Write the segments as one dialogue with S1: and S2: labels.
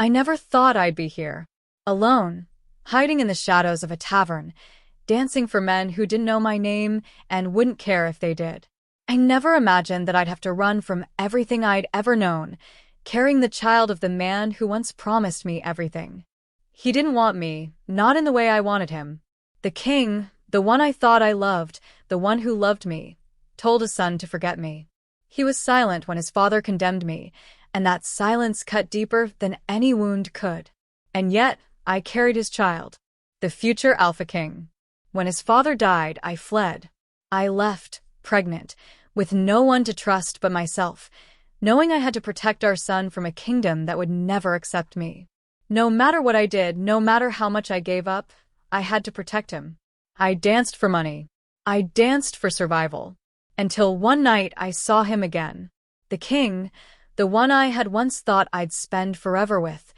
S1: I never thought I'd be here. Alone, hiding in the shadows of a tavern, dancing for men who didn't know my name and wouldn't care if they did. I never imagined that I'd have to run from everything I'd ever known, carrying the child of the man who once promised me everything. He didn't want me, not in the way I wanted him. The king, the one I thought I loved, the one who loved me, told his son to forget me. He was silent when his father condemned me, and that silence cut deeper than any wound could. And yet, I carried his child, the future Alpha King. When his father died, I fled. I left, pregnant, with no one to trust but myself, knowing I had to protect our son from a kingdom that would never accept me. No matter what I did, no matter how much I gave up, I had to protect him. I danced for money. I danced for survival. Until one night I saw him again. The king, the one I had once thought I'd spend forever with,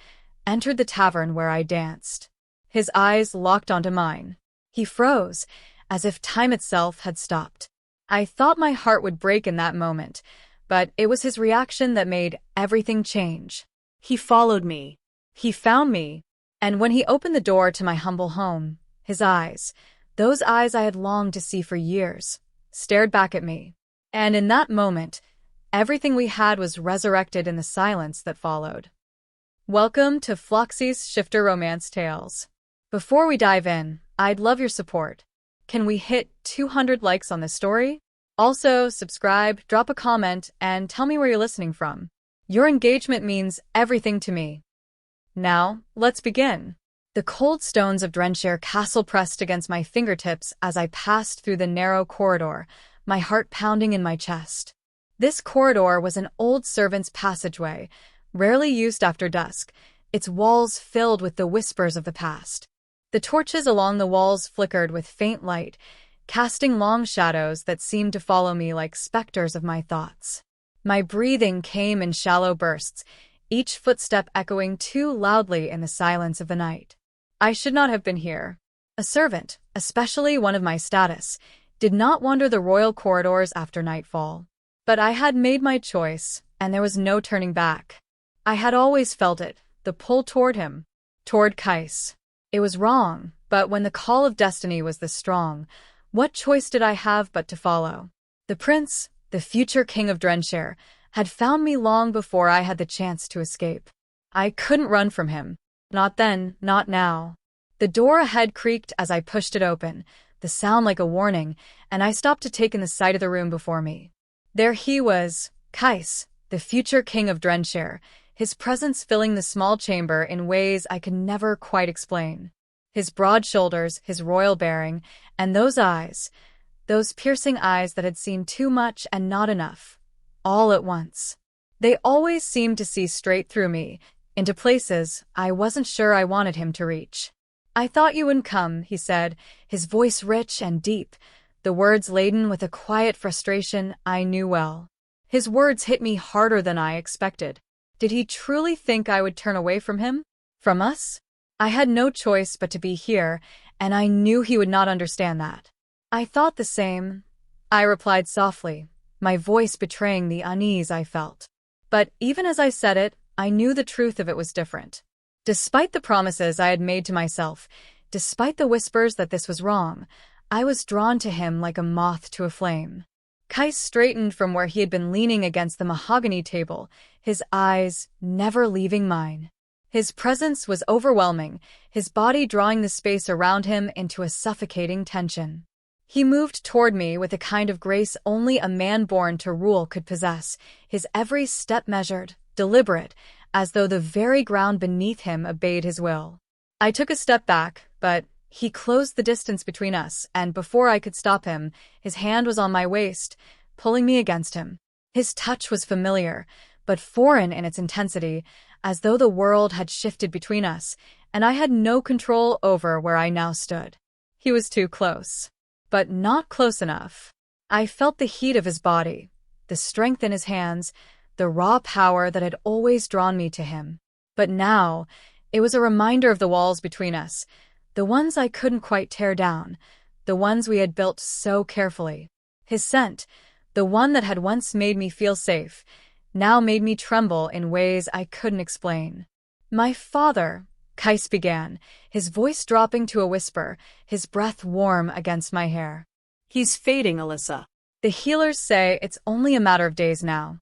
S1: entered the tavern where I danced. His eyes locked onto mine. He froze, as if time itself had stopped. I thought my heart would break in that moment, but it was his reaction that made everything change. He followed me. He found me. And when he opened the door to my humble home, his eyes, those eyes I had longed to see for years, stared back at me. And in that moment, everything we had was resurrected in the silence that followed. Welcome to Floxy's Shifter Romance Tales. Before we dive in, I'd love your support. Can we hit 200 likes on this story? Also, subscribe, drop a comment, and tell me where you're listening from. Your engagement means everything to me. Now, let's begin. The cold stones of Draenshire Castle pressed against my fingertips as I passed through the narrow corridor, my heart pounding in my chest. This corridor was an old servant's passageway, rarely used after dusk, its walls filled with the whispers of the past. The torches along the walls flickered with faint light, casting long shadows that seemed to follow me like specters of my thoughts. My breathing came in shallow bursts, each footstep echoing too loudly in the silence of the night. I should not have been here. A servant, especially one of my status, did not wander the royal corridors after nightfall. But I had made my choice, and there was no turning back. I had always felt it, the pull toward him, toward Kais. It was wrong, but when the call of destiny was this strong, what choice did I have but to follow? The prince, the future king of Draenshire, had found me long before I had the chance to escape. I couldn't run from him. Not then, not now. The door ahead creaked as I pushed it open, the sound like a warning, and I stopped to take in the sight of the room before me. There he was, Kais, the future king of Draenshire, his presence filling the small chamber in ways I could never quite explain. His broad shoulders, his royal bearing, and those eyes, those piercing eyes that had seen too much and not enough, all at once. They always seemed to see straight through me, into places I wasn't sure I wanted him to reach. "I thought you wouldn't come," he said, his voice rich and deep, the words laden with a quiet frustration I knew well. His words hit me harder than I expected. Did he truly think I would turn away from him? From us? I had no choice but to be here, and I knew he would not understand that. "I thought the same," I replied softly, my voice betraying the unease I felt. But even as I said it, I knew the truth of it was different. Despite the promises I had made to myself, despite the whispers that this was wrong, I was drawn to him like a moth to a flame. Kais straightened from where he had been leaning against the mahogany table, his eyes never leaving mine. His presence was overwhelming, his body drawing the space around him into a suffocating tension. He moved toward me with a kind of grace only a man born to rule could possess, his every step measured, deliberate, as though the very ground beneath him obeyed his will. I took a step back, but he closed the distance between us, and before I could stop him, his hand was on my waist, pulling me against him. His touch was familiar, but foreign in its intensity, as though the world had shifted between us, and I had no control over where I now stood. He was too close, but not close enough. I felt the heat of his body, the strength in his hands, the raw power that had always drawn me to him. But now, it was a reminder of the walls between us, the ones I couldn't quite tear down, the ones we had built so carefully. His scent, the one that had once made me feel safe, now made me tremble in ways I couldn't explain. My father, Kais began, his voice dropping to a whisper, his breath warm against my hair.
S2: He's fading, Alyssa.
S1: The healers say it's only a matter of days now.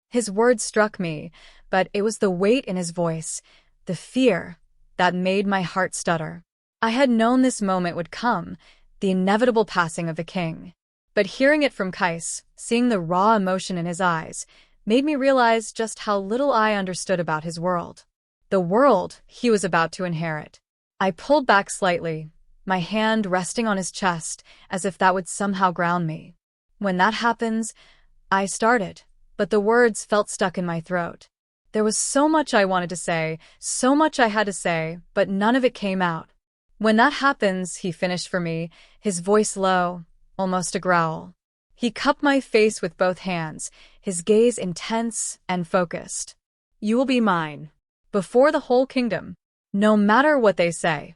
S1: His words struck me, but it was the weight in his voice, the fear, that made my heart stutter. I had known this moment would come, the inevitable passing of the king. But hearing it from Kais, seeing the raw emotion in his eyes, made me realize just how little I understood about his world. The world he was about to inherit. I pulled back slightly, my hand resting on his chest as if that would somehow ground me. When that happens, I started, but the words felt stuck in my throat. There was so much I wanted to say, so much I had to say, but none of it came out. When that happens, he finished for me, his voice low, almost a growl. He cupped my face with both hands, his gaze intense and focused. You will be mine. Before the whole kingdom. No matter what they say.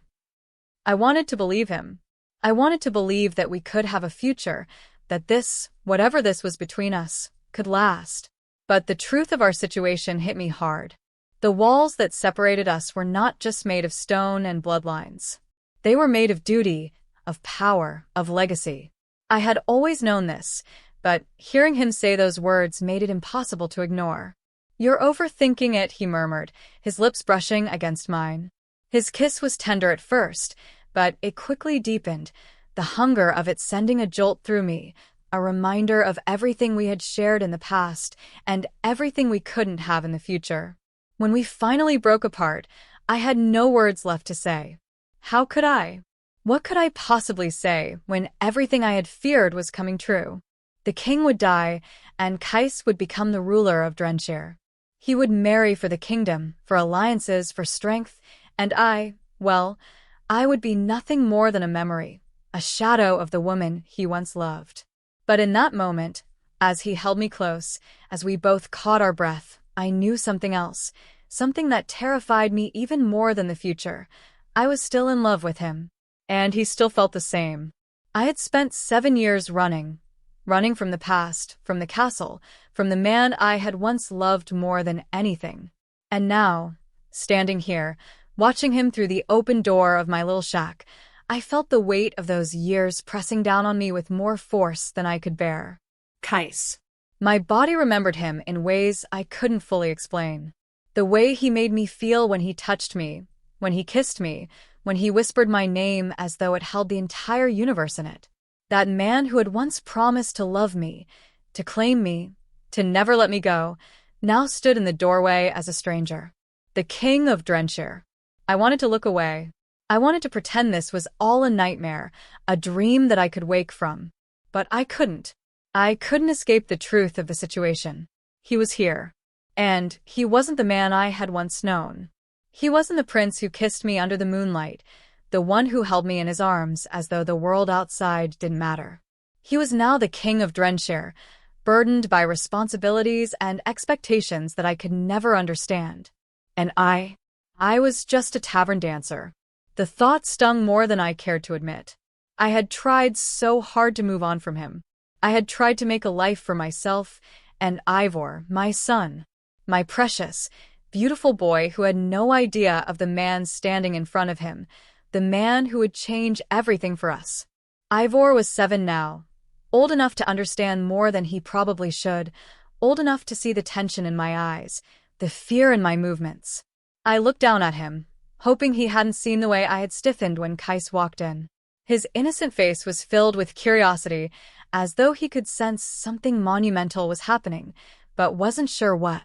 S1: I wanted to believe him. I wanted to believe that we could have a future, that this, whatever this was between us, could last. But the truth of our situation hit me hard. The walls that separated us were not just made of stone and bloodlines. They were made of duty, of power, of legacy. I had always known this, but hearing him say those words made it impossible to ignore. You're overthinking it, he murmured, his lips brushing against mine. His kiss was tender at first, but it quickly deepened, the hunger of it sending a jolt through me, a reminder of everything we had shared in the past and everything we couldn't have in the future. When we finally broke apart, I had no words left to say. How could I? What could I possibly say when everything I had feared was coming true? The king would die, and Kais would become the ruler of Draenshire. He would marry for the kingdom, for alliances, for strength, and I would be nothing more than a memory, a shadow of the woman he once loved. But in that moment, as he held me close, as we both caught our breath, I knew something else, something that terrified me even more than the future. I was still in love with him, and he still felt the same. I had spent 7 years running from the past, from the castle, from the man I had once loved more than anything. And now, standing here, watching him through the open door of my little shack, I felt the weight of those years pressing down on me with more force than I could bear.
S2: Kais.
S1: My body remembered him in ways I couldn't fully explain. The way he made me feel when he touched me, when he kissed me, when he whispered my name as though it held the entire universe in it. That man who had once promised to love me, to claim me, to never let me go, now stood in the doorway as a stranger. The king of Draenshire. I wanted to look away. I wanted to pretend this was all a nightmare, a dream that I could wake from. But I couldn't. I couldn't escape the truth of the situation. He was here. And he wasn't the man I had once known. He wasn't the prince who kissed me under the moonlight, the one who held me in his arms as though the world outside didn't matter. He was now the king of Draenshire, burdened by responsibilities and expectations that I could never understand. And I was just a tavern dancer. The thought stung more than I cared to admit. I had tried so hard to move on from him. I had tried to make a life for myself and Ivor, my son, my precious, beautiful boy who had no idea of the man standing in front of him, the man who would change everything for us. Ivor was 7 now, old enough to understand more than he probably should, old enough to see the tension in my eyes, the fear in my movements. I looked down at him, hoping he hadn't seen the way I had stiffened when Kais walked in. His innocent face was filled with curiosity, as though he could sense something monumental was happening, but wasn't sure what.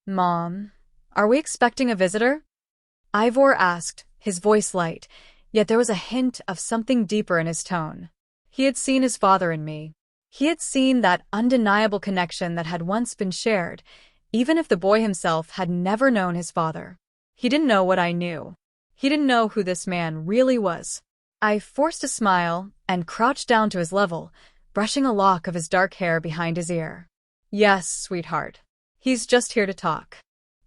S1: Mom, are we expecting a visitor? Ivor asked, his voice light, yet there was a hint of something deeper in his tone. He had seen his father in me. He had seen that undeniable connection that had once been shared, even if the boy himself had never known his father. He didn't know what I knew. He didn't know who this man really was. I forced a smile and crouched down to his level, brushing a lock of his dark hair behind his ear. Yes, sweetheart. He's just here to talk.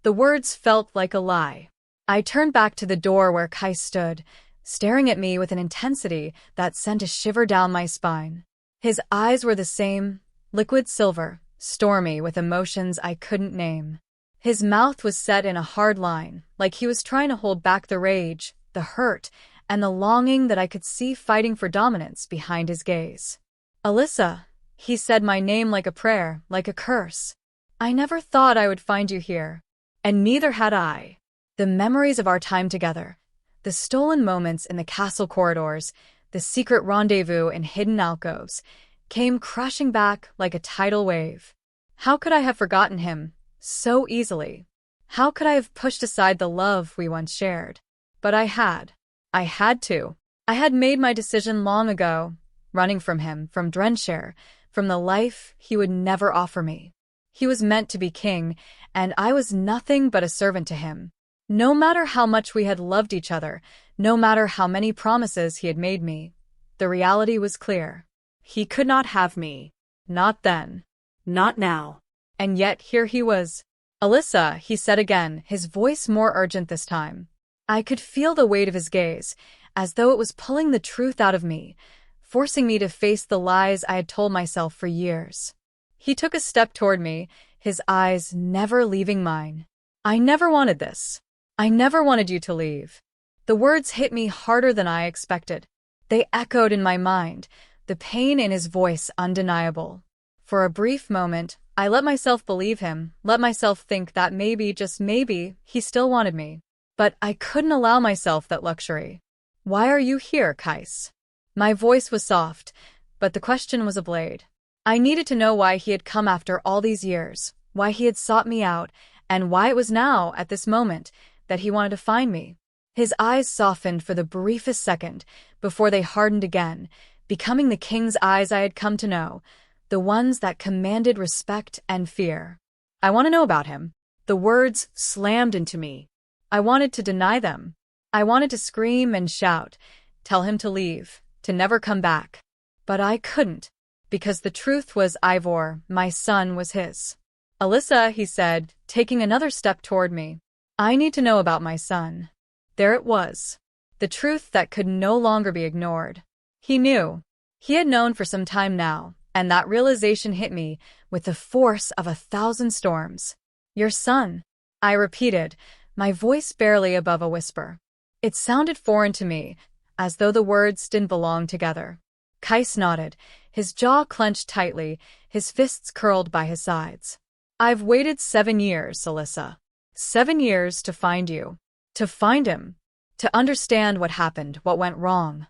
S1: The words felt like a lie. I turned back to the door where Kais stood, staring at me with an intensity that sent a shiver down my spine. His eyes were the same, liquid silver, stormy with emotions I couldn't name. His mouth was set in a hard line, like he was trying to hold back the rage, the hurt, and the longing that I could see fighting for dominance behind his gaze. Alyssa, he said my name like a prayer, like a curse. I never thought I would find you here. And neither had I. The memories of our time together, the stolen moments in the castle corridors, the secret rendezvous in hidden alcoves, came crashing back like a tidal wave. How could I have forgotten him so easily? How could I have pushed aside the love we once shared? But I had. I had to. I had made my decision long ago, running from him, from Draenshire, from the life he would never offer me. He was meant to be king, and I was nothing but a servant to him. No matter how much we had loved each other, no matter how many promises he had made me, the reality was clear.
S2: He could not have me.
S1: Not then.
S2: Not now.
S1: And yet here he was. Alyssa, he said again, his voice more urgent this time. I could feel the weight of his gaze, as though it was pulling the truth out of me, forcing me to face the lies I had told myself for years. He took a step toward me, his eyes never leaving mine. I never wanted this. I never wanted you to leave. The words hit me harder than I expected. They echoed in my mind, the pain in his voice undeniable. For a brief moment, I let myself believe him, let myself think that maybe, just maybe, he still wanted me. But I couldn't allow myself that luxury. Why are you here, Kais? My voice was soft, but the question was a blade. I needed to know why he had come after all these years, why he had sought me out, and why it was now, at this moment, that he wanted to find me. His eyes softened for the briefest second, before they hardened again, becoming the king's eyes I had come to know, the ones that commanded respect and fear. I want to know about him. The words slammed into me. I wanted to deny them. I wanted to scream and shout, tell him to leave, to never come back. But I couldn't, because the truth was Ivor, my son, was his. Alyssa, he said, taking another step toward me. I need to know about my son. There it was. The truth that could no longer be ignored. He knew. He had known for some time now, and that realization hit me with the force of 1,000 storms. Your son, I repeated, my voice barely above a whisper. It sounded foreign to me, as though the words didn't belong together. Kais nodded, his jaw clenched tightly, his fists curled by his sides. I've waited 7 years, Alyssa. 7 years to find you. To find him. To understand what happened, what went wrong.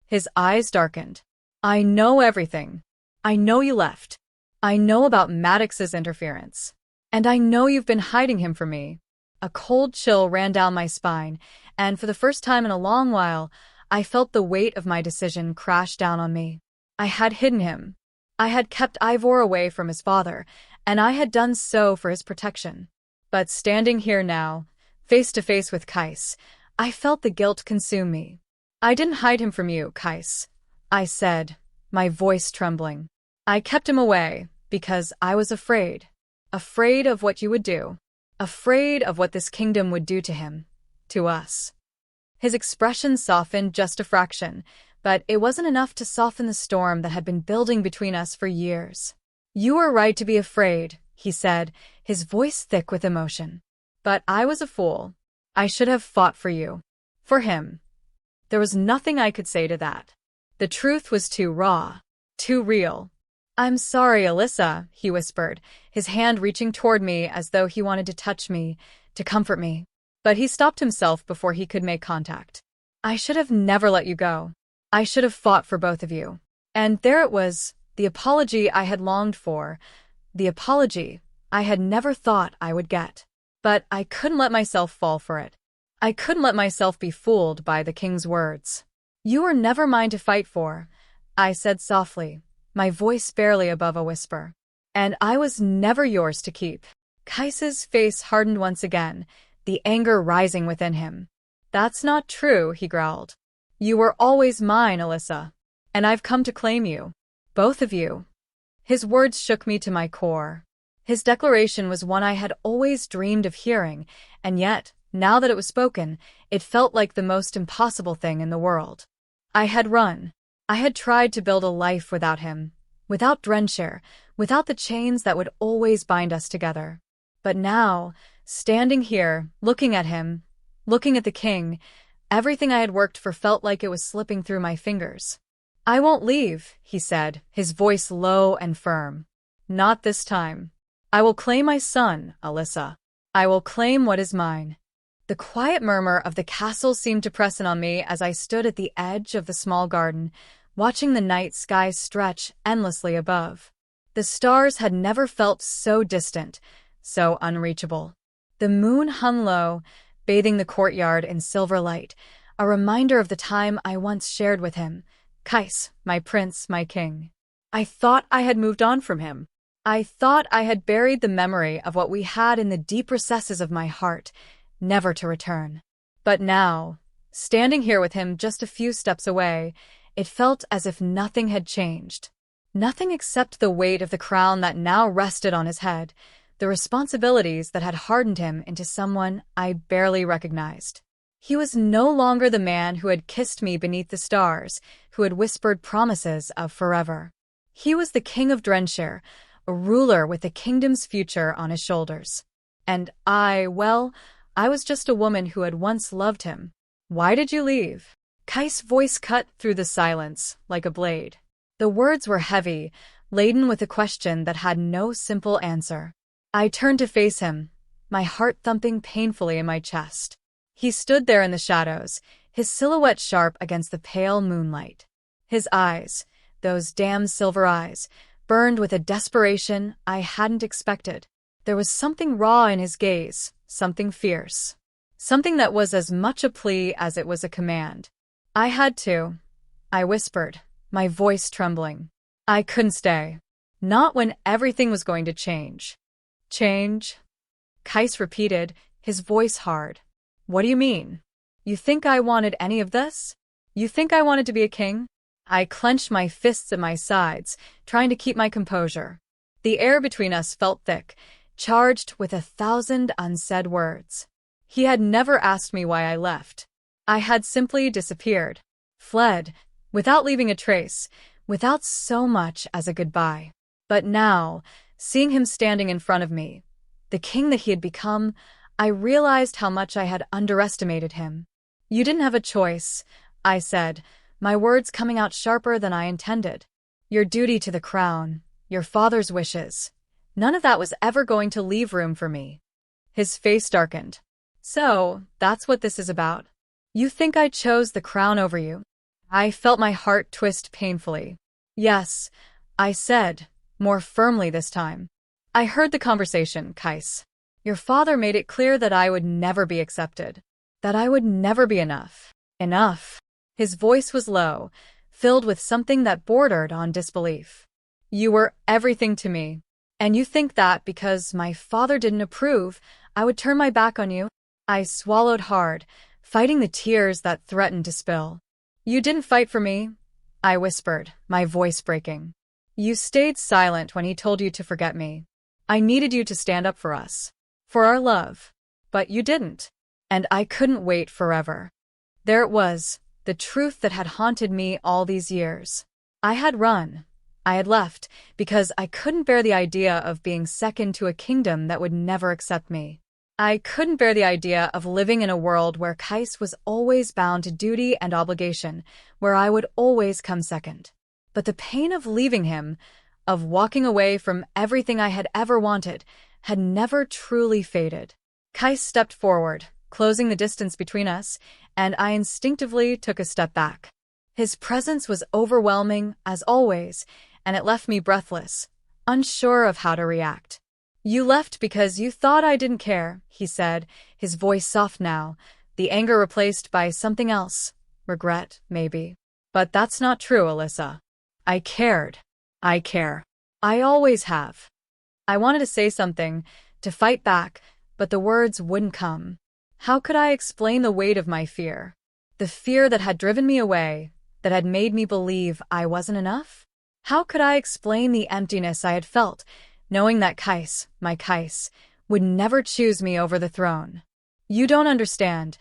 S1: His eyes darkened. I know everything. I know you left. I know about Maddox's interference. And I know you've been hiding him from me. A cold chill ran down my spine, and for the first time in a long while, I felt the weight of my decision crash down on me. I had hidden him. I had kept Ivor away from his father, and I had done so for his protection. But standing here now, face to face with Kais, I felt the guilt consume me. I didn't hide him from you, Kais, I said, my voice trembling. I kept him away because I was afraid. Afraid of what you would do. Afraid of what this kingdom would do to him. To us. His expression softened just a fraction, but it wasn't enough to soften the storm that had been building between us for years. You were right to be afraid, he said, his voice thick with emotion. But I was a fool. I should have fought for you. For him. There was nothing I could say to that. The truth was too raw. Too real. I'm sorry, Alyssa, he whispered, his hand reaching toward me as though he wanted to touch me, to comfort me. But he stopped himself before he could make contact. I should have never let you go. I should have fought for both of you. And there it was, the apology I had longed for, the apology I had never thought I would get. But I couldn't let myself fall for it. I couldn't let myself be fooled by the king's words. You were never mine to fight for, I said softly, my voice barely above a whisper. And I was never yours to keep. Kais's face hardened once again, the anger rising within him. That's not true, he growled. You were always mine, Alyssa. And I've come to claim you. Both of you. His words shook me to my core. His declaration was one I had always dreamed of hearing, and yet, now that it was spoken, it felt like the most impossible thing in the world. I had run. I had tried to build a life without him, without Draenshire, without the chains that would always bind us together. But now, standing here, looking at him, looking at the king, everything I had worked for felt like it was slipping through my fingers. "I won't leave," he said, his voice low and firm. "Not this time. I will claim my son, Alyssa. I will claim what is mine." The quiet murmur of the castle seemed to press in on me as I stood at the edge of the small garden, watching the night sky stretch endlessly above. The stars had never felt so distant, so unreachable. The moon hung low, bathing the courtyard in silver light, a reminder of the time I once shared with him. Kais, my prince, my king. I thought I had moved on from him. I thought I had buried the memory of what we had in the deep recesses of my heart, never to return. But now, standing here with him just a few steps away, it felt as if nothing had changed. Nothing except the weight of the crown that now rested on his head, the responsibilities that had hardened him into someone I barely recognized. He was no longer the man who had kissed me beneath the stars, who had whispered promises of forever. He was the king of Draenshire, a ruler with the kingdom's future on his shoulders. And I was just a woman who had once loved him. "Why did you leave?" Kais' voice cut through the silence like a blade. The words were heavy, laden with a question that had no simple answer. I turned to face him, my heart thumping painfully in my chest. He stood there in the shadows, his silhouette sharp against the pale moonlight. His eyes, those damn silver eyes, burned with a desperation I hadn't expected. There was something raw in his gaze, something fierce. Something that was as much a plea as it was a command. "I had to," I whispered, my voice trembling. "I couldn't stay. Not when everything was going to change." "Change?" Kais repeated, his voice hard. "What do you mean? You think I wanted any of this? You think I wanted to be a king?" I clenched my fists at my sides, trying to keep my composure. The air between us felt thick, charged with 1,000 unsaid words. He had never asked me why I left. I had simply disappeared, fled, without leaving a trace, without so much as a goodbye. But now, seeing him standing in front of me, the king that he had become, I realized how much I had underestimated him. "You didn't have a choice," I said, my words coming out sharper than I intended. "Your duty to the crown, your father's wishes, none of that was ever going to leave room for me." His face darkened. "So, that's what this is about? You think I chose the crown over you?" I felt my heart twist painfully. "Yes," I said, more firmly this time. "I heard the conversation, Kais. Your father made it clear that I would never be accepted, that I would never be enough." "Enough?" His voice was low, filled with something that bordered on disbelief. "You were everything to me. And you think that because my father didn't approve, I would turn my back on you?" I swallowed hard, fighting the tears that threatened to spill. "You didn't fight for me," I whispered, my voice breaking. "You stayed silent when he told you to forget me. I needed you to stand up for us, for our love. But you didn't. And I couldn't wait forever." There it was, the truth that had haunted me all these years. I had run. I had left, because I couldn't bear the idea of being second to a kingdom that would never accept me. I couldn't bear the idea of living in a world where Kais was always bound to duty and obligation, where I would always come second. But the pain of leaving him, of walking away from everything I had ever wanted, had never truly faded. Kais stepped forward, closing the distance between us, and I instinctively took a step back. His presence was overwhelming, as always, and it left me breathless, unsure of how to react. "You left because you thought I didn't care," he said, his voice soft now, the anger replaced by something else. Regret, maybe. "But that's not true, Alyssa. I cared. I care. I always have." I wanted to say something, to fight back, but the words wouldn't come. How could I explain the weight of my fear? The fear that had driven me away, that had made me believe I wasn't enough? How could I explain the emptiness I had felt, knowing that Kais, my Kais, would never choose me over the throne? "You don't understand,"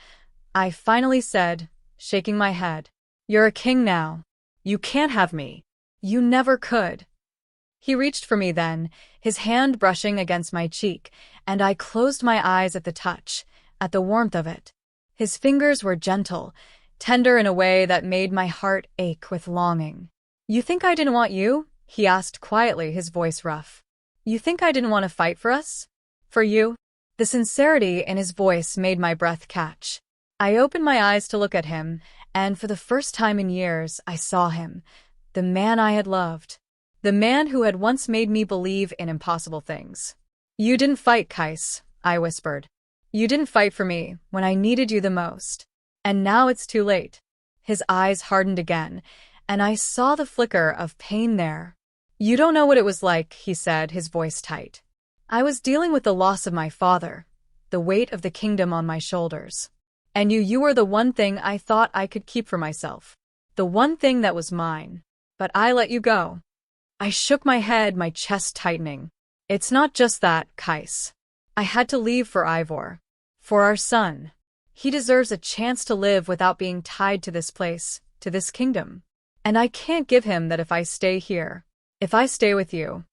S1: I finally said, shaking my head. "You're a king now. You can't have me. You never could." He reached for me then, his hand brushing against my cheek, and I closed my eyes at the touch, at the warmth of it. His fingers were gentle, tender in a way that made my heart ache with longing. "You think I didn't want you?" he asked quietly, his voice rough. "You think I didn't want to fight for us? For you?" The sincerity in his voice made my breath catch. I opened my eyes to look at him, and for the first time in years, I saw him, the man I had loved, the man who had once made me believe in impossible things. "You didn't fight, Kais," I whispered. "You didn't fight for me when I needed you the most. And now it's too late." His eyes hardened again, and I saw the flicker of pain there. "You don't know what it was like," he said, his voice tight. "I was dealing with the loss of my father, the weight of the kingdom on my shoulders. And you were the one thing I thought I could keep for myself. The one thing that was mine. But I let you go." I shook my head, my chest tightening. "It's not just that, Kais. I had to leave for Ivor. For our son. He deserves a chance to live without being tied to this place, to this kingdom. And I can't give him that if I stay here. If I stay with you."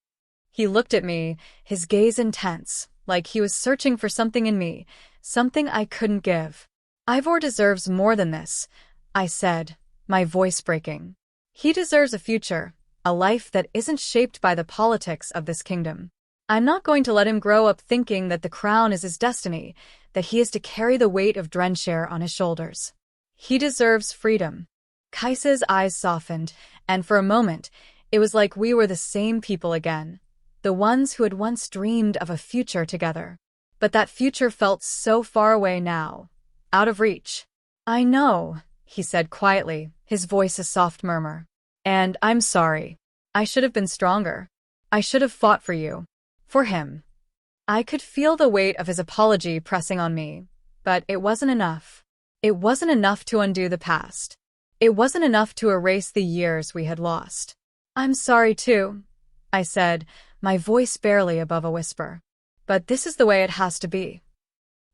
S1: He looked at me, his gaze intense, like he was searching for something in me, something I couldn't give. "Ivor deserves more than this," I said, my voice breaking. "He deserves a future, a life that isn't shaped by the politics of this kingdom. I'm not going to let him grow up thinking that the crown is his destiny, that he is to carry the weight of Draenshire on his shoulders. He deserves freedom." Kais's eyes softened, and for a moment, it was like we were the same people again, the ones who had once dreamed of a future together. But that future felt so far away now, out of reach. "I know," he said quietly, his voice a soft murmur. "And I'm sorry. I should have been stronger. I should have fought for you. For him." I could feel the weight of his apology pressing on me, but it wasn't enough. It wasn't enough to undo the past. It wasn't enough to erase the years we had lost. "I'm sorry too," I said, my voice barely above a whisper. "But this is the way it has to be."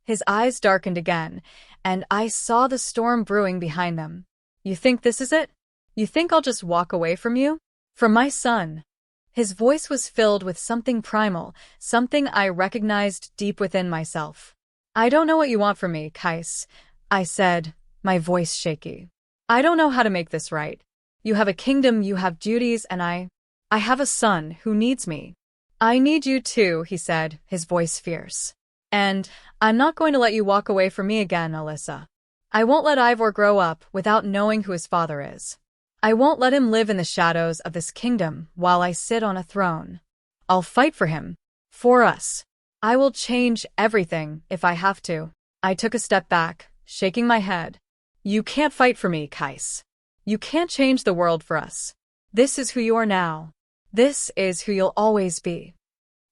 S1: His eyes darkened again, and I saw the storm brewing behind them. "You think this is it? You think I'll just walk away from you? From my son?" His voice was filled with something primal, something I recognized deep within myself. "I don't know what you want from me, Kais," I said, my voice shaky. "I don't know how to make this right. You have a kingdom, you have duties, and I have a son who needs me." "I need you too," he said, his voice fierce. "And I'm not going to let you walk away from me again, Alyssa. I won't let Ivor grow up without knowing who his father is. I won't let him live in the shadows of this kingdom while I sit on a throne. I'll fight for him. For us. I will change everything if I have to." I took a step back, shaking my head. "You can't fight for me, Kais. You can't change the world for us. This is who you are now. This is who you'll always be."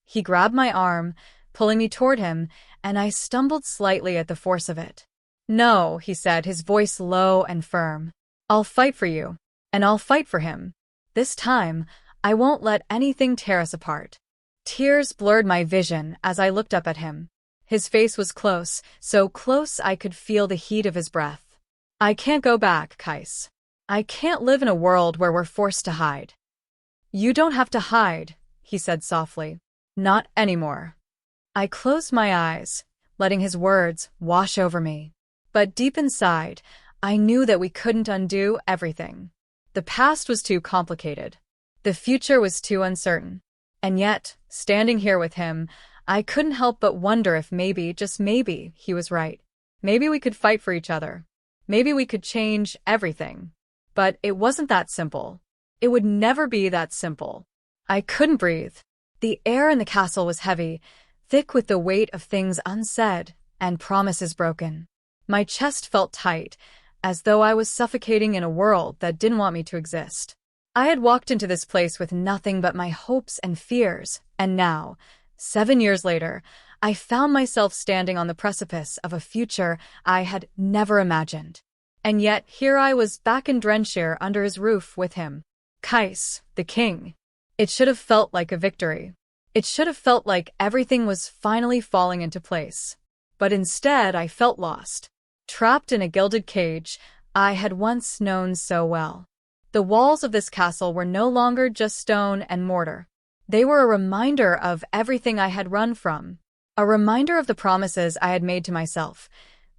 S1: He grabbed my arm, pulling me toward him, and I stumbled slightly at the force of it. "No," he said, his voice low and firm. "I'll fight for you. And I'll fight for him. This time, I won't let anything tear us apart." Tears blurred my vision as I looked up at him. His face was close, so close I could feel the heat of his breath. "I can't go back, Kais. I can't live in a world where we're forced to hide." "You don't have to hide," he said softly. "Not anymore." I closed my eyes, letting his words wash over me. But deep inside, I knew that we couldn't undo everything. The past was too complicated. The future was too uncertain. And yet, standing here with him, I couldn't help but wonder if maybe, just maybe, he was right. Maybe we could fight for each other. Maybe we could change everything. But it wasn't that simple. It would never be that simple. I couldn't breathe. The air in the castle was heavy, thick with the weight of things unsaid and promises broken. My chest felt tight, as though I was suffocating in a world that didn't want me to exist. I had walked into this place with nothing but my hopes and fears, and now, 7 years later, I found myself standing on the precipice of a future I had never imagined. And yet, here I was back in Draenshire under his roof with him. Kais, the king. It should have felt like a victory. It should have felt like everything was finally falling into place. But instead, I felt lost. Trapped in a gilded cage I had once known so well. The walls of this castle were no longer just stone and mortar. They were a reminder of everything I had run from. A reminder of the promises I had made to myself.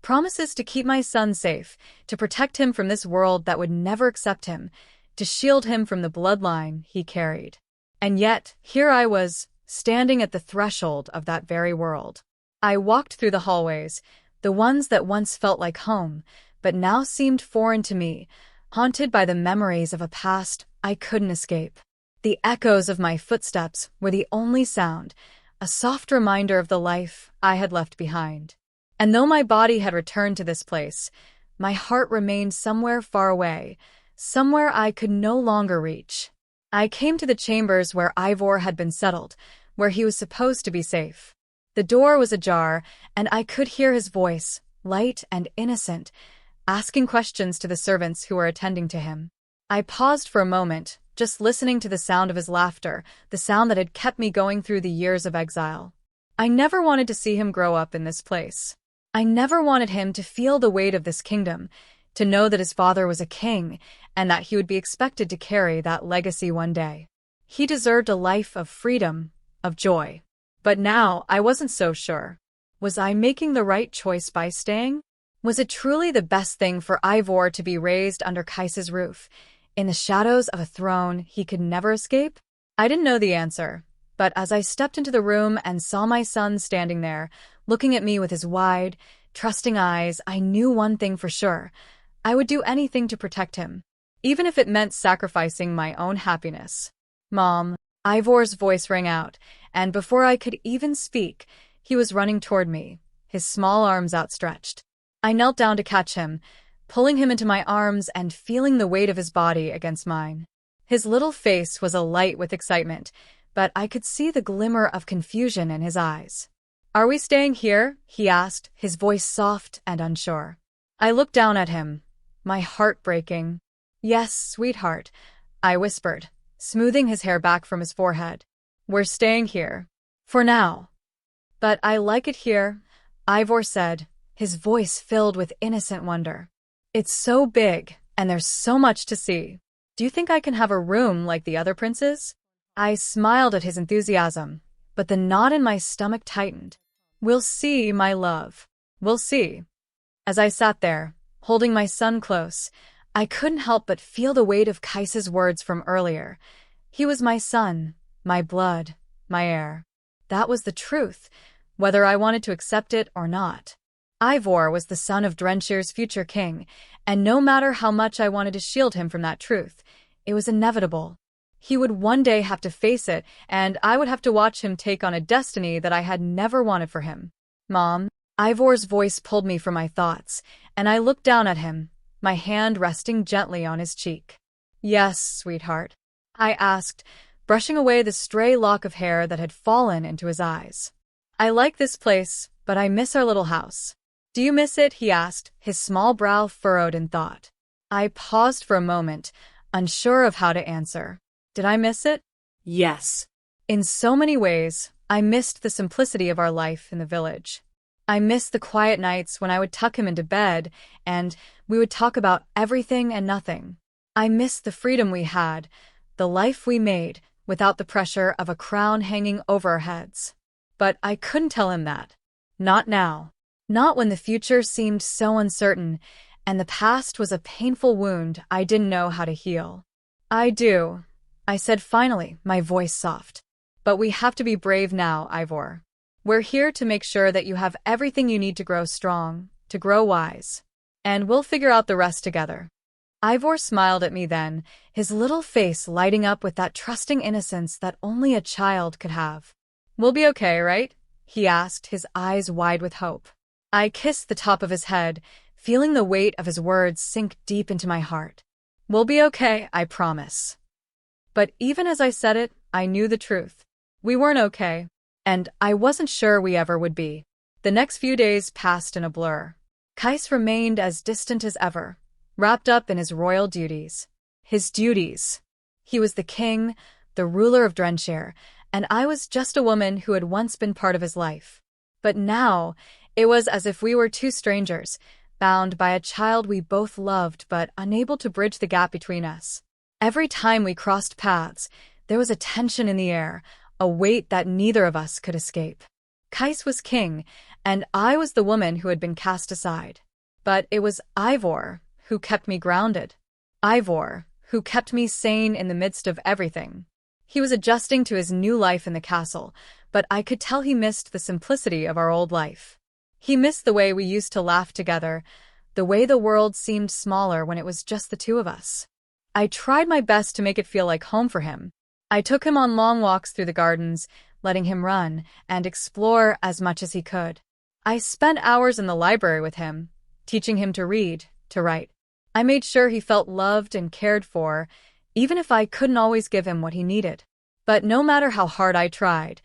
S1: Promises to keep my son safe, to protect him from this world that would never accept him, to shield him from the bloodline he carried. And yet, here I was, standing at the threshold of that very world. I walked through the hallways, the ones that once felt like home, but now seemed foreign to me, haunted by the memories of a past I couldn't escape. The echoes of my footsteps were the only sound, a soft reminder of the life I had left behind. And though my body had returned to this place, my heart remained somewhere far away, somewhere I could no longer reach. I came to the chambers where Ivor had been settled, where he was supposed to be safe. The door was ajar, and I could hear his voice, light and innocent, asking questions to the servants who were attending to him. I paused for a moment, just listening to the sound of his laughter, the sound that had kept me going through the years of exile. I never wanted to see him grow up in this place. I never wanted him to feel the weight of this kingdom, to know that his father was a king, and that he would be expected to carry that legacy one day. He deserved a life of freedom, of joy. But now I wasn't so sure. Was I making the right choice by staying? Was it truly the best thing for Ivor to be raised under Kais's roof, in the shadows of a throne he could never escape? I didn't know the answer, but as I stepped into the room and saw my son standing there, looking at me with his wide, trusting eyes, I knew one thing for sure. I would do anything to protect him, even if it meant sacrificing my own happiness. Mom, Ivor's voice rang out, and before I could even speak, he was running toward me, his small arms outstretched. I knelt down to catch him, pulling him into my arms and feeling the weight of his body against mine. His little face was alight with excitement, but I could see the glimmer of confusion in his eyes. "Are we staying here?" he asked, his voice soft and unsure. I looked down at him, my heart breaking. "Yes, sweetheart," I whispered, smoothing his hair back from his forehead. "We're staying here. For now." "But I like it here," Ivor said, his voice filled with innocent wonder. "It's so big, and there's so much to see. Do you think I can have a room like the other princes?" I smiled at his enthusiasm, but the knot in my stomach tightened. "We'll see, my love. We'll see." As I sat there, holding my son close, I couldn't help but feel the weight of Kais's words from earlier. He was my son, my blood, my heir. That was the truth, whether I wanted to accept it or not. Ivor was the son of Drenshire's future king, and no matter how much I wanted to shield him from that truth, it was inevitable. He would one day have to face it, and I would have to watch him take on a destiny that I had never wanted for him. "Mom," Ivor's voice pulled me from my thoughts, and I looked down at him, my hand resting gently on his cheek. "Yes, sweetheart?" I asked, brushing away the stray lock of hair that had fallen into his eyes. "I like this place, but I miss our little house." "Do you miss it?" he asked, his small brow furrowed in thought. I paused for a moment, unsure of how to answer. Did I miss it?
S2: Yes.
S1: In so many ways, I missed the simplicity of our life in the village. I missed the quiet nights when I would tuck him into bed, and we would talk about everything and nothing. I missed the freedom we had, the life we made, without the pressure of a crown hanging over our heads. But I couldn't tell him that. Not now. Not when the future seemed so uncertain, and the past was a painful wound I didn't know how to heal. "I do," I said finally, my voice soft. "But we have to be brave now, Ivor. We're here to make sure that you have everything you need to grow strong, to grow wise. And we'll figure out the rest together." Ivor smiled at me then, his little face lighting up with that trusting innocence that only a child could have. "We'll be okay, right?" he asked, his eyes wide with hope. I kissed the top of his head, feeling the weight of his words sink deep into my heart. "We'll be okay, I promise." But even as I said it, I knew the truth. We weren't okay, and I wasn't sure we ever would be. The next few days passed in a blur. Kais remained as distant as ever, wrapped up in his royal duties. His duties. He was the king, the ruler of Draenshire, and I was just a woman who had once been part of his life. But now, it was as if we were two strangers, bound by a child we both loved but unable to bridge the gap between us. Every time we crossed paths, There was a tension in the air, a weight that neither of us could escape. Kais was king, and I was the woman who had been cast aside. But it was Ivor who kept me grounded. Ivor who kept me sane in the midst of everything. He was adjusting to his new life in the castle, but I could tell he missed the simplicity of our old life. He missed the way we used to laugh together, the way the world seemed smaller when it was just the two of us. I tried my best to make it feel like home for him. I took him on long walks through the gardens, letting him run and explore as much as he could. I spent hours in the library with him, teaching him to read, to write. I made sure he felt loved and cared for, even if I couldn't always give him what he needed. But no matter how hard I tried,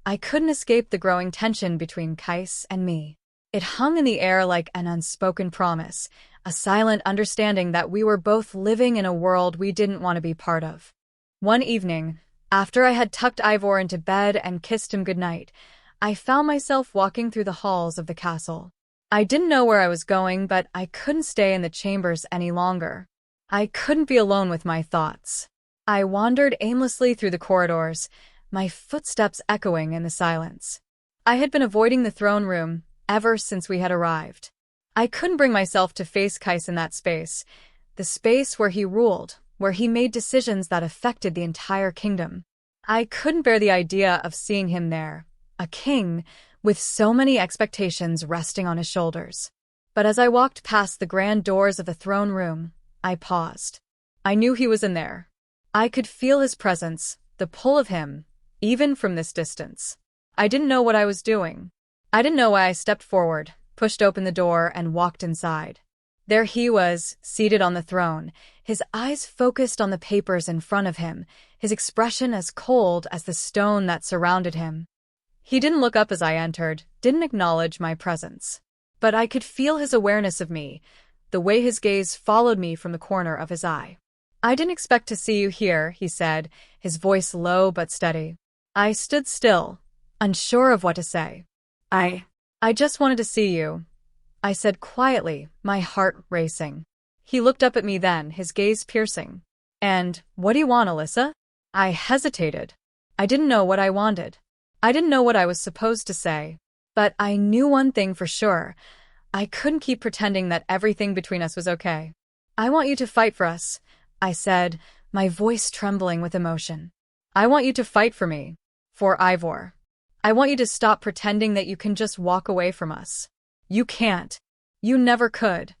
S1: I couldn't escape the growing tension between Kais and me. It hung in the air like an unspoken promise, a silent understanding that we were both living in a world we didn't want to be part of. One evening, after I had tucked Ivor into bed and kissed him goodnight, I found myself walking through the halls of the castle. I didn't know where I was going, but I couldn't stay in the chambers any longer. I couldn't be alone with my thoughts. I wandered aimlessly through the corridors, my footsteps echoing in the silence. I had been avoiding the throne room ever since we had arrived. I couldn't bring myself to face Kais in that space, the space where he ruled, where he made decisions that affected the entire kingdom. I couldn't bear the idea of seeing him there, a king, with so many expectations resting on his shoulders. But as I walked past the grand doors of the throne room, I paused. I knew he was in there. I could feel his presence, the pull of him, even from this distance. I didn't know what I was doing. I didn't know why I stepped forward, pushed open the door, and walked inside. There he was, seated on the throne, his eyes focused on the papers in front of him, his expression as cold as the stone that surrounded him. He didn't look up as I entered, didn't acknowledge my presence. But I could feel his awareness of me, the way his gaze followed me from the corner of his eye. "I didn't expect to see you here," he said, his voice low but steady. I stood still, unsure of what to say. I just wanted to see you," I said quietly, my heart racing. He looked up at me then, his gaze piercing. "And what do you want, Alyssa?" I hesitated. I didn't know what I wanted. I didn't know what I was supposed to say. But I knew one thing for sure. I couldn't keep pretending that everything between us was okay. "I want you to fight for us," I said, my voice trembling with emotion. "I want you to fight for me. For Ivor. I want you to stop pretending that you can just walk away from us. You can't. You never could."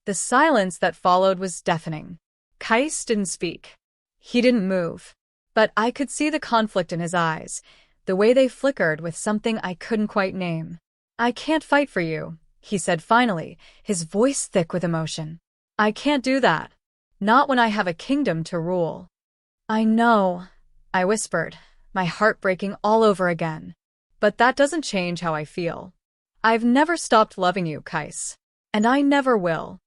S1: The silence that followed was deafening. Kais didn't speak. He didn't move. But I could see the conflict in his eyes, the way they flickered with something I couldn't quite name. "I can't fight for you," he said finally, his voice thick with emotion. "I can't do that. Not when I have a kingdom to rule." "I know," I whispered, my heart breaking all over again. "But that doesn't change how I feel. I've never stopped loving you, Kais. And I never will."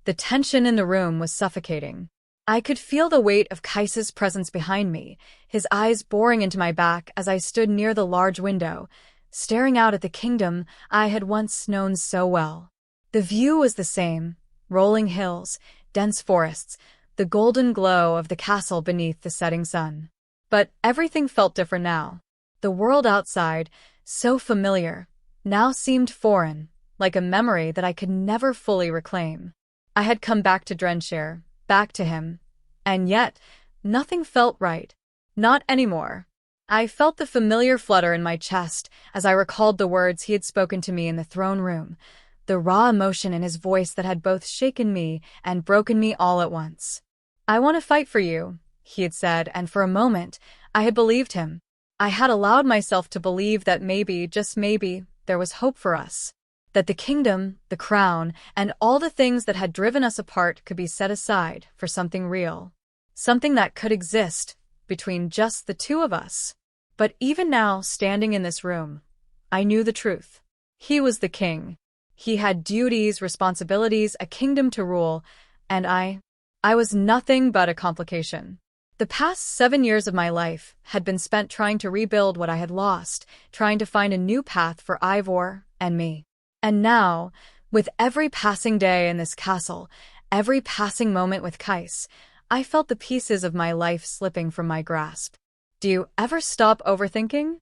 S1: The tension in the room was suffocating. I could feel the weight of Kais's presence behind me, his eyes boring into my back as I stood near the large window, staring out at the kingdom I had once known so well. The view was the same: rolling hills, dense forests, the golden glow of the castle beneath the setting sun. But everything felt different now. The world outside, so familiar, now seemed foreign, like a memory that I could never fully reclaim. I had come back to Draenshire, back to him, and yet nothing felt right. Not anymore. I felt the familiar flutter in my chest as I recalled the words he had spoken to me in the throne room, the raw emotion in his voice that had both shaken me and broken me all at once. "I want to fight for you," he had said, and for a moment, I had believed him. I had allowed myself to believe that maybe, just maybe, there was hope for us. That the kingdom, the crown, and all the things that had driven us apart could be set aside for something real. Something that could exist between just the two of us. But even now, standing in this room, I knew the truth. He was the king. He had duties, responsibilities, a kingdom to rule, and I was nothing but a complication. The past 7 years of my life had been spent trying to rebuild what I had lost, trying to find a new path for Ivor and me. And now, with every passing day in this castle, every passing moment with Kais, I felt the pieces of my life slipping from my grasp. Do you ever stop overthinking?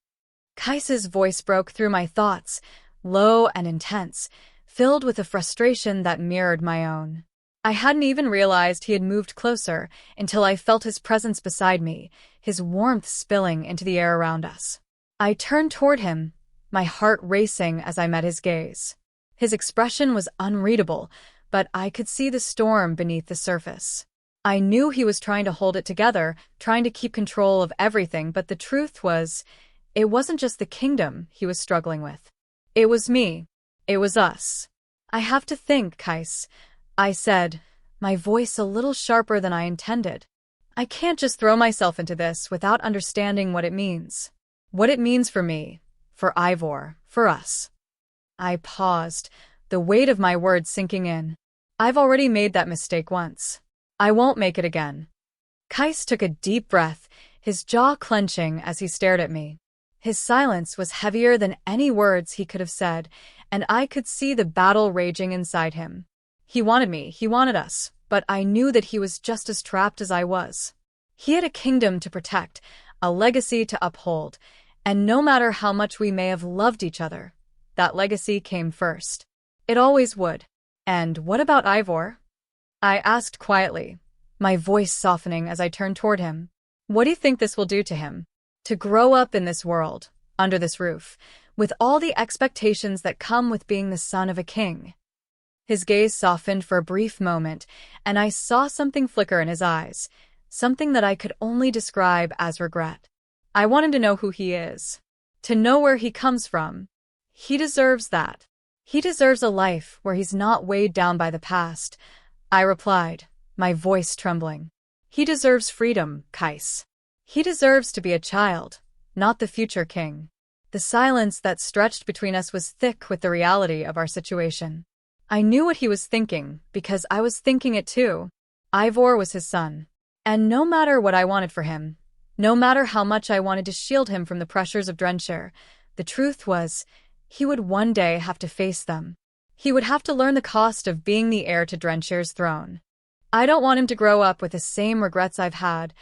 S1: Kais's voice broke through my thoughts, low and intense, filled with a frustration that mirrored my own. I hadn't even realized he had moved closer until I felt his presence beside me, his warmth spilling into the air around us. I turned toward him, my heart racing as I met his gaze. His expression was unreadable, but I could see the storm beneath the surface. I knew he was trying to hold it together, trying to keep control of everything, but the truth was, it wasn't just the kingdom he was struggling with. It was me. It was us. I have to think, Kais, I said, my voice a little sharper than I intended. I can't just throw myself into this without understanding what it means. What it means for me, for Ivor, for us. I paused, the weight of my words sinking in. I've already made that mistake once. I won't make it again. Kais took a deep breath, his jaw clenching as he stared at me. His silence was heavier than any words he could have said, and I could see the battle raging inside him. He wanted me, he wanted us, but I knew that he was just as trapped as I was. He had a kingdom to protect, a legacy to uphold, and no matter how much we may have loved each other, that legacy came first. It always would. And what about Ivor? I asked quietly, my voice softening as I turned toward him. What do you think this will do to him? To grow up in this world, under this roof, with all the expectations that come with being the son of a king. His gaze softened for a brief moment, and I saw something flicker in his eyes, something that I could only describe as regret. I want him to know who he is, to know where he comes from. He deserves that. He deserves a life where he's not weighed down by the past, I replied, my voice trembling. He deserves freedom, Kais. He deserves to be a child, not the future king. The silence that stretched between us was thick with the reality of our situation. I knew what he was thinking, because I was thinking it too. Ivor was his son. And no matter what I wanted for him, no matter how much I wanted to shield him from the pressures of Draenshire, the truth was, he would one day have to face them. He would have to learn the cost of being the heir to Drenshire's throne. I don't want him to grow up with the same regrets I've had,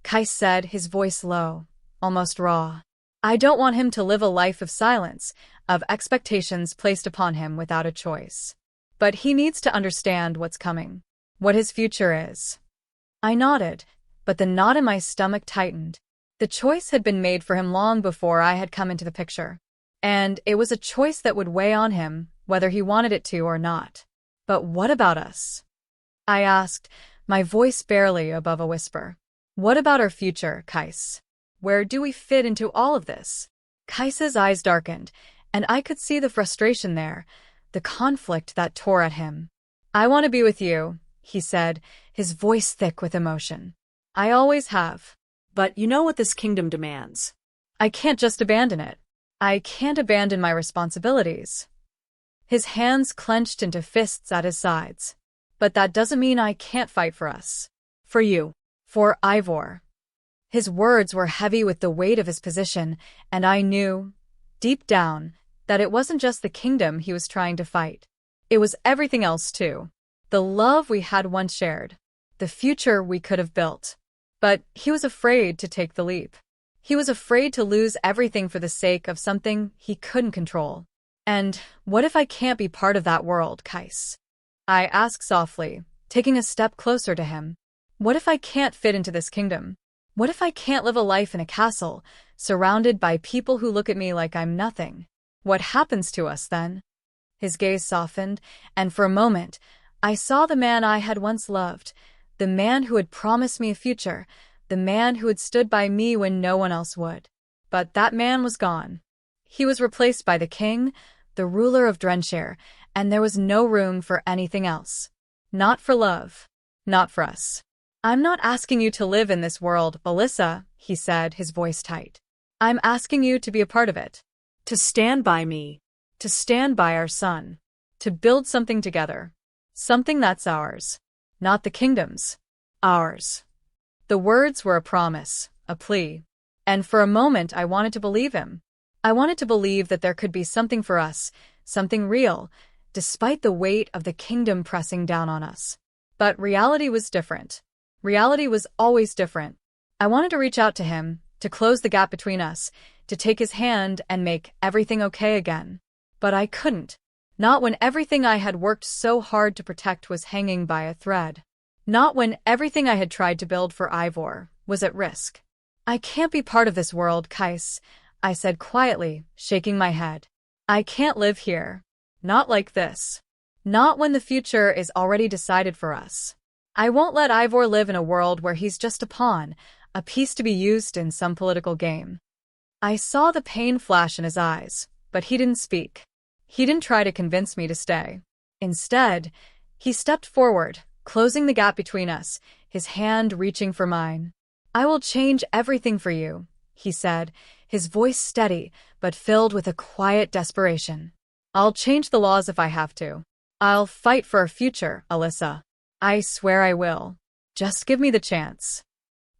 S1: Kais said, his voice low, almost raw. I don't want him to live a life of silence, of expectations placed upon him without a choice. But he needs to understand what's coming, what his future is. I nodded, but the knot in my stomach tightened. The choice had been made for him long before I had come into the picture. And it was a choice that would weigh on him, whether he wanted it to or not. But what about us? I asked, my voice barely above a whisper. What about our future, Kais? Where do we fit into all of this? Kais's eyes darkened, and I could see the frustration there, the conflict that tore at him. I want to be with you, he said, his voice thick with emotion. I always have.
S2: But you know what this kingdom demands.
S1: I can't just abandon it. I can't abandon my responsibilities. His hands clenched into fists at his sides. But that doesn't mean I can't fight for us.
S2: For you.
S1: For Ivor. His words were heavy with the weight of his position, and I knew, deep down, that it wasn't just the kingdom he was trying to fight. It was everything else too. The love we had once shared. The future we could have built. But he was afraid to take the leap. He was afraid to lose everything for the sake of something he couldn't control. And what if I can't be part of that world, Kais? I asked softly, taking a step closer to him. What if I can't fit into this kingdom? What if I can't live a life in a castle, surrounded by people who look at me like I'm nothing? What happens to us then? His gaze softened, and for a moment, I saw the man I had once loved, the man who had promised me a future, the man who had stood by me when no one else would. But that man was gone. He was replaced by the king, the ruler of Draenshire, and there was no room for anything else. Not for love. Not for us. I'm not asking you to live in this world, Alyssa, he said, his voice tight. I'm asking you to be a part of it.
S2: To stand by me.
S1: To stand by our son. To build something together. Something that's ours. Not the kingdom's. Ours. The words were a promise, a plea. And for a moment I wanted to believe him. I wanted to believe that there could be something for us, something real, despite the weight of the kingdom pressing down on us. But reality was different. Reality was always different. I wanted to reach out to him, to close the gap between us, to take his hand and make everything okay again. But I couldn't. Not when everything I had worked so hard to protect was hanging by a thread. Not when everything I had tried to build for Ivor was at risk. I can't be part of this world, Kais, I said quietly, shaking my head. I can't live here. Not like this. Not when the future is already decided for us. I won't let Ivor live in a world where he's just a pawn, a piece to be used in some political game. I saw the pain flash in his eyes, but he didn't speak. He didn't try to convince me to stay. Instead, he stepped forward, closing the gap between us, his hand reaching for mine. I will change everything for you, he said, his voice steady, but filled with a quiet desperation. I'll change the laws if I have to. I'll fight for a future, Alyssa. I swear I will. Just give me the chance.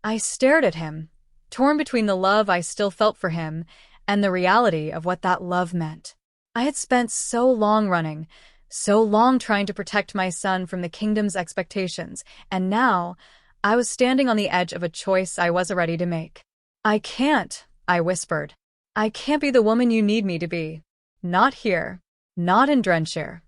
S1: I stared at him, torn between the love I still felt for him and the reality of what that love meant. I had spent so long running, so long trying to protect my son from the kingdom's expectations, and now I was standing on the edge of a choice I wasn't ready to make. I can't, I whispered. I can't be the woman you need me to be. Not here. Not in Draenshire.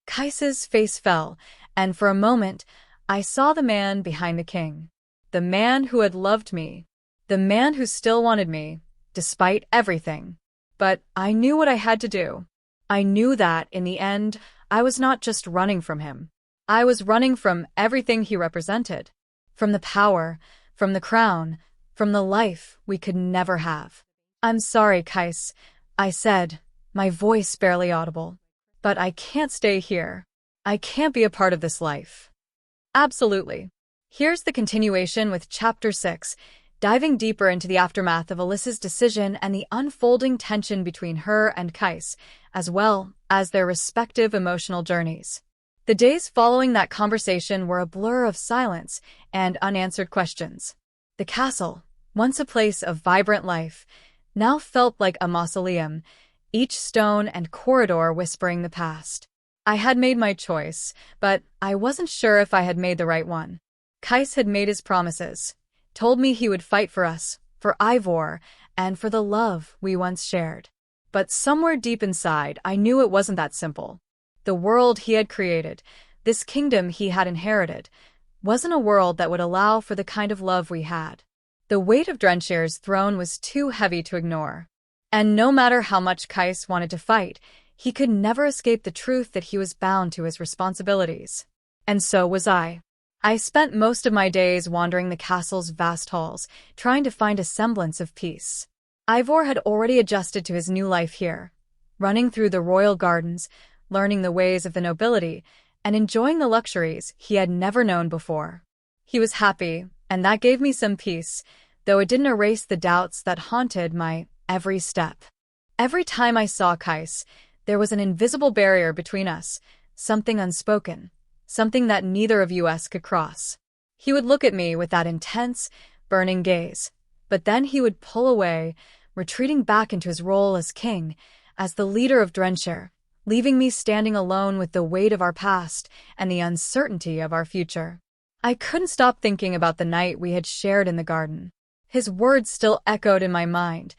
S1: Kais's face fell, and for a moment, I saw the man behind the king. The man who had loved me. The man who still wanted me, despite everything. But I knew what I had to do. I knew that, in the end, I was not just running from him. I was running from everything he represented. From the power, from the crown, from the life we could never have. I'm sorry, Kais, I said, my voice barely audible. But I can't stay here. I can't be a part of this life. Absolutely. Here's the continuation with Chapter 6, diving deeper into the aftermath of Alyssa's decision and the unfolding tension between her and Kais, as well as their respective emotional journeys. The days following that conversation were a blur of silence and unanswered questions. The castle, once a place of vibrant life, now felt like a mausoleum, each stone and corridor whispering the past. I had made my choice, but I wasn't sure if I had made the right one. Kais had made his promises, told me he would fight for us, for Ivor, and for the love we once shared. But somewhere deep inside, I knew it wasn't that simple. The world he had created, this kingdom he had inherited, wasn't a world that would allow for the kind of love we had. The weight of Drenshire's throne was too heavy to ignore. And no matter how much Kais wanted to fight, he could never escape the truth that he was bound to his responsibilities. And so was I. I spent most of my days wandering the castle's vast halls, trying to find a semblance of peace. Ivor had already adjusted to his new life here, running through the royal gardens, learning the ways of the nobility, and enjoying the luxuries he had never known before. He was happy, and that gave me some peace, though it didn't erase the doubts that haunted my every step. Every time I saw Kais, there was an invisible barrier between us, something unspoken, something that neither of us could cross. He would look at me with that intense, burning gaze, but then he would pull away, retreating back into his role as king, as the leader of Draenshire, leaving me standing alone with the weight of our past and the uncertainty of our future. I couldn't stop thinking about the night we had shared in the garden. His words still echoed in my mind.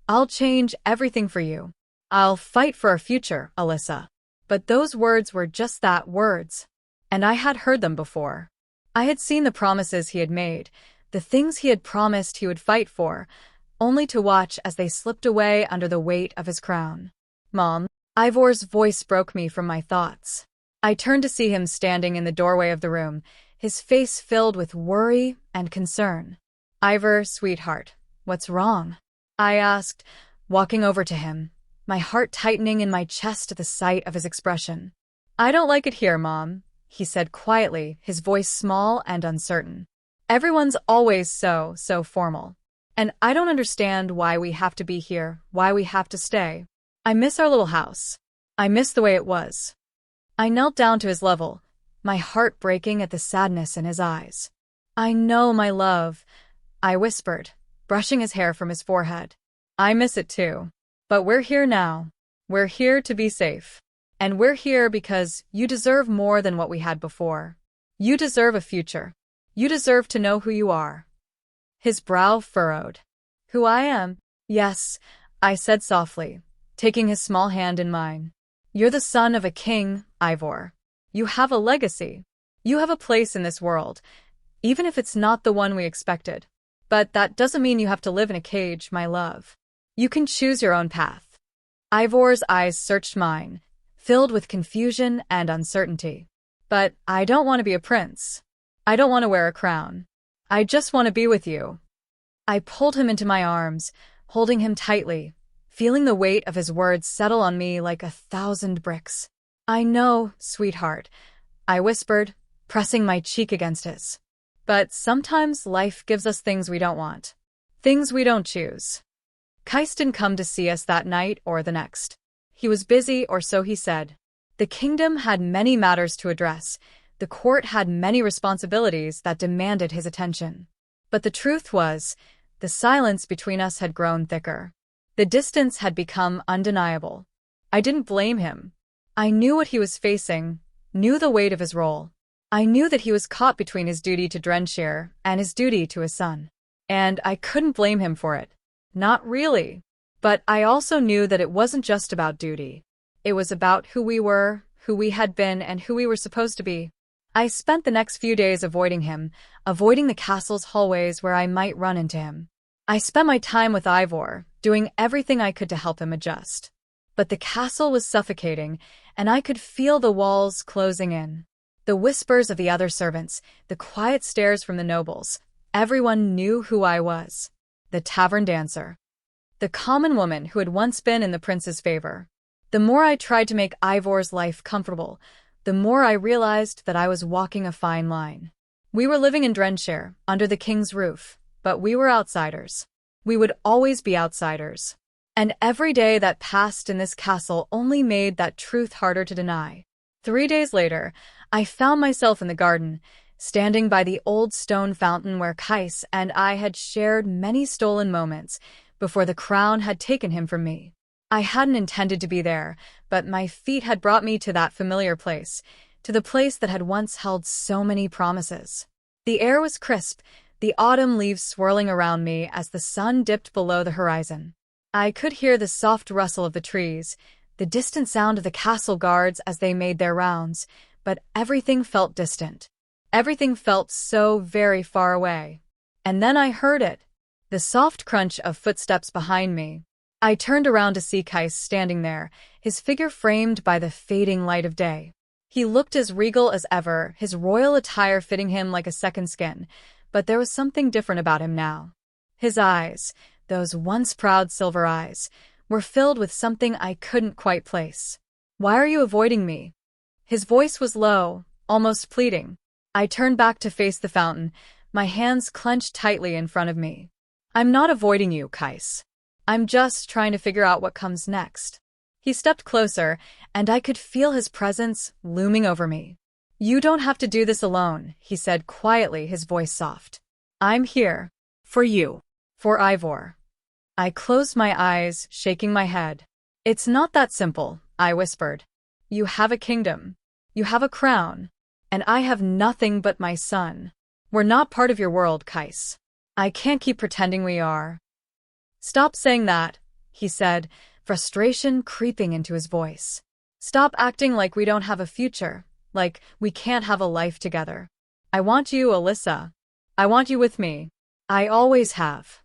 S1: I'll change everything for you. I'll fight for a future, Alyssa. But those words were just that, words. And I had heard them before. I had seen the promises he had made, the things he had promised he would fight for, only to watch as they slipped away under the weight of his crown. Mom, Ivor's voice broke me from my thoughts. I turned to see him standing in the doorway of the room, his face filled with worry and concern. Ivor, sweetheart, what's wrong? I asked, walking over to him, my heart tightening in my chest at the sight of his expression. I don't like it here, Mom, he said quietly, his voice small and uncertain. Everyone's always so formal. And I don't understand why we have to be here, why we have to stay. I miss our little house. I miss the way it was. I knelt down to his level, my heart breaking at the sadness in his eyes. I know, my love, I whispered, brushing his hair from his forehead. I miss it too. But we're here now. We're here to be safe. And we're here because you deserve more than what we had before. You deserve a future. You deserve to know who you are. His brow furrowed. Who I am? Yes, I said softly, taking his small hand in mine. You're the son of a king, Ivor. You have a legacy. You have a place in this world, even if it's not the one we expected. But that doesn't mean you have to live in a cage, my love. You can choose your own path. Ivor's eyes searched mine, filled with confusion and uncertainty. But I don't want to be a prince. I don't want to wear a crown. I just want to be with you. I pulled him into my arms, holding him tightly, feeling the weight of his words settle on me like 1,000 bricks. I know, sweetheart, I whispered, pressing my cheek against his. But sometimes life gives us things we don't want. Things we don't choose. Kais didn't come to see us that night or the next. He was busy, or so he said. The kingdom had many matters to address. The court had many responsibilities that demanded his attention. But the truth was, the silence between us had grown thicker. The distance had become undeniable. I didn't blame him. I knew what he was facing, knew the weight of his role. I knew that he was caught between his duty to Draenshire and his duty to his son. And I couldn't blame him for it. Not really. But I also knew that it wasn't just about duty. It was about who we were, who we had been, and who we were supposed to be. I spent the next few days avoiding him, avoiding the castle's hallways where I might run into him. I spent my time with Ivor, doing everything I could to help him adjust. But the castle was suffocating, and I could feel the walls closing in. The whispers of the other servants, the quiet stares from the nobles. Everyone knew who I was. The tavern dancer. The common woman who had once been in the prince's favor. The more I tried to make Ivor's life comfortable, the more I realized that I was walking a fine line. We were living in Draenshire, under the king's roof, but we were outsiders. We would always be outsiders. And every day that passed in this castle only made that truth harder to deny. 3 days later, I found myself in the garden, standing by the old stone fountain where Kais and I had shared many stolen moments before the crown had taken him from me. I hadn't intended to be there, but my feet had brought me to that familiar place, to the place that had once held so many promises. The air was crisp, the autumn leaves swirling around me as the sun dipped below the horizon. I could hear the soft rustle of the trees, the distant sound of the castle guards as they made their rounds, but everything felt distant. Everything felt so very far away. And then I heard it, the soft crunch of footsteps behind me. I turned around to see Kais standing there, his figure framed by the fading light of day. He looked as regal as ever, his royal attire fitting him like a second skin, but there was something different about him now. His eyes, those once proud silver eyes, were filled with something I couldn't quite place. "Why are you avoiding me?" His voice was low, almost pleading. I turned back to face the fountain, my hands clenched tightly in front of me. "I'm not avoiding you, Kais. I'm just trying to figure out what comes next." He stepped closer, and I could feel his presence looming over me. "You don't have to do this alone," he said quietly, his voice soft. "I'm here.
S2: For you.
S1: For Ivor." I closed my eyes, shaking my head. "It's not that simple," I whispered. "You have a kingdom. You have a crown. And I have nothing but my son. We're not part of your world, Kais. I can't keep pretending we are." "Stop saying that," he said, frustration creeping into his voice. "Stop acting like we don't have a future, like we can't have a life together. I want you, Alyssa. I want you with me. I always have."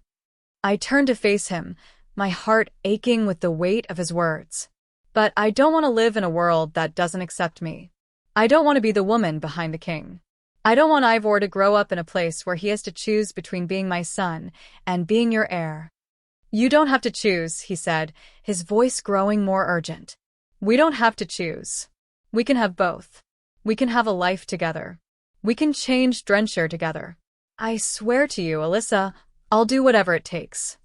S1: I turned to face him, my heart aching with the weight of his words. "But I don't want to live in a world that doesn't accept me. I don't want to be the woman behind the king. I don't want Ivor to grow up in a place where he has to choose between being my son and being your heir." "You don't have to choose," he said, his voice growing more urgent. "We don't have to choose. We can have both. We can have a life together. We can change Draenshire together. I swear to you, Alyssa, I'll do whatever it takes."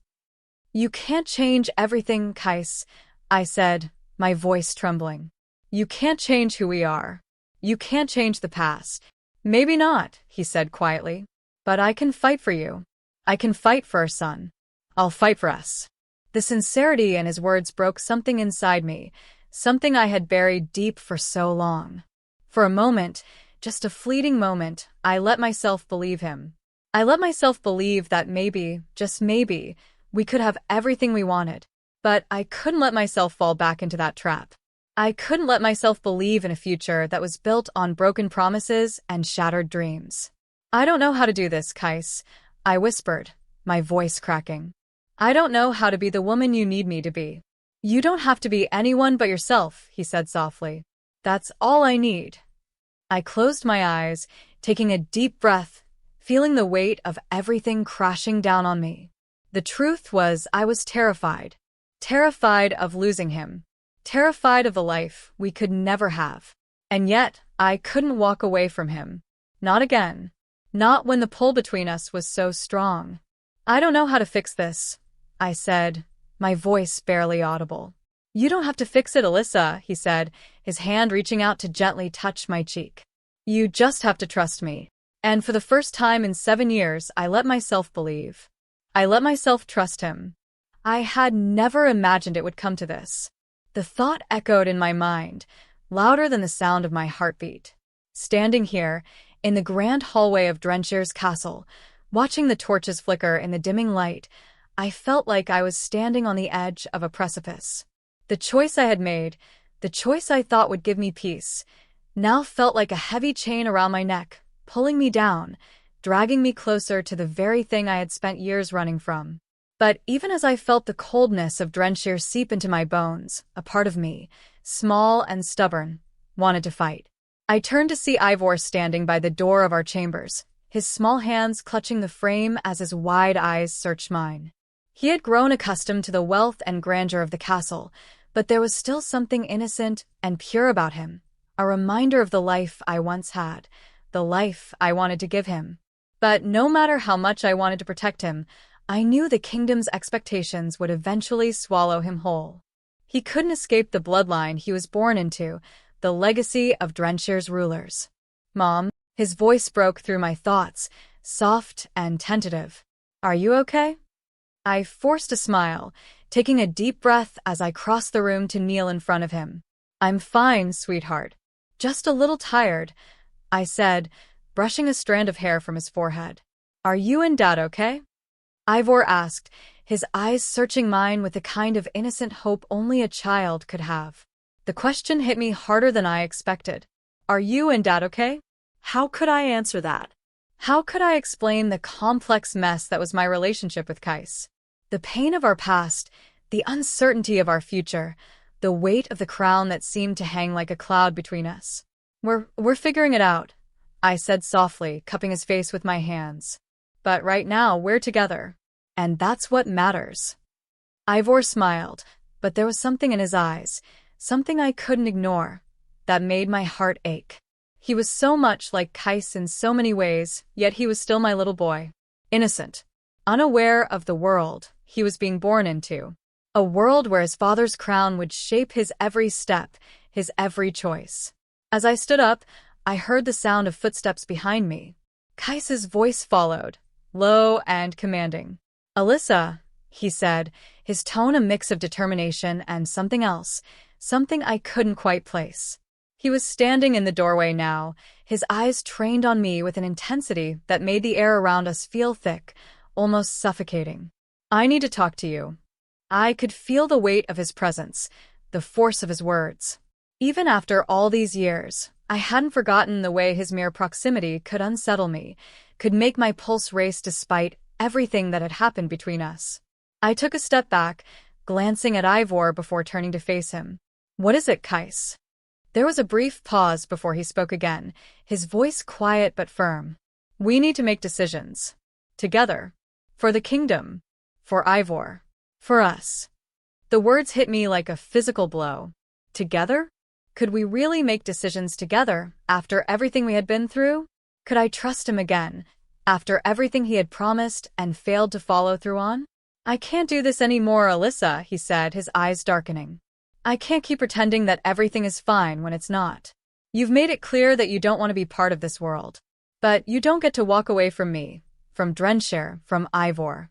S1: "You can't change everything, Kais," I said, my voice trembling. "You can't change who we are. You can't change the past." "Maybe not," he said quietly. "But I can fight for you. I can fight for our son. I'll fight for us." The sincerity in his words broke something inside me, something I had buried deep for so long. For a moment, Just a fleeting moment, I let myself believe him. I let myself believe that maybe, just maybe, we could have everything we wanted. But I couldn't let myself fall back into that trap. I couldn't let myself believe in a future that was built on broken promises and shattered dreams. I don't know how to do this, Kais, I whispered, my voice cracking. I don't know how to be the woman you need me to be. You don't have to be anyone but yourself, he said softly. That's all I need. I closed my eyes, taking a deep breath, feeling the weight of everything crashing down on me. The truth was I was terrified. Terrified of losing him. Terrified of a life we could never have. And yet, I couldn't walk away from him. Not again. Not when the pull between us was so strong. I don't know how to fix this, I said, my voice barely audible. You don't have to fix it, Alyssa, he said, his hand reaching out to gently touch my cheek. You just have to trust me. And for the first time in 7 years, I let myself believe. I let myself trust him. I had never imagined it would come to this. The thought echoed in my mind, louder than the sound of my heartbeat. Standing here, in the grand hallway of Drainshire's castle, watching the torches flicker in the dimming light, I felt like I was standing on the edge of a precipice. The choice I had made, the choice I thought would give me peace, now felt like a heavy chain around my neck, pulling me down, dragging me closer to the very thing I had spent years running from. But even as I felt the coldness of Draenshire seep into my bones, a part of me, small and stubborn, wanted to fight. I turned to see Ivor standing by the door of our chambers, his small hands clutching the frame as his wide eyes searched mine. He had grown accustomed to the wealth and grandeur of the castle, but there was still something innocent and pure about him, a reminder of the life I once had, the life I wanted to give him. But no matter how much I wanted to protect him, I knew the kingdom's expectations would eventually swallow him whole. He couldn't escape the bloodline he was born into, the legacy of Drainshire's rulers. Mom, his voice broke through my thoughts, soft and tentative. Are you okay? I forced a smile, taking a deep breath as I crossed the room to kneel in front of him. I'm fine, sweetheart. Just a little tired, I said, brushing a strand of hair from his forehead. Are you and Dad okay? Ivor asked, his eyes searching mine with the kind of innocent hope only a child could have. The question hit me harder than I expected. Are you and Dad okay?
S2: How could I answer that?
S1: How could I explain the complex mess that was my relationship with Kais? The pain of our past, the uncertainty of our future, the weight of the crown that seemed to hang like a cloud between us. We're figuring it out, I said softly, cupping his face with my hands. But right now, we're together. And that's what matters. Ivor smiled, but there was something in his eyes, something I couldn't ignore, that made my heart ache. He was so much like Kais in so many ways, yet he was still my little boy. Innocent. Unaware of the world he was being born into. A world where his father's crown would shape his every step, his every choice. As I stood up, I heard the sound of footsteps behind me. Kais's voice followed, low and commanding. Alyssa, he said, his tone a mix of determination and something else, something I couldn't quite place. He was standing in the doorway now, his eyes trained on me with an intensity that made the air around us feel thick, almost suffocating. I need to talk to you. I could feel the weight of his presence, the force of his words. Even after all these years, I hadn't forgotten the way his mere proximity could unsettle me, could make my pulse race despite everything that had happened between us. I took a step back, glancing at Ivor before turning to face him. What is it, Kais? There was a brief pause before he spoke again, his voice quiet but firm. We need to make decisions. Together. For the kingdom. For Ivor. For us. The words hit me like a physical blow. Together? Could we really make decisions together after everything we had been through? Could I trust him again, after everything he had promised and failed to follow through on? I can't do this anymore, Alyssa, he said, his eyes darkening. I can't keep pretending that everything is fine when it's not. You've made it clear that you don't want to be part of this world. But you don't get to walk away from me, from Draenshire, from Ivor.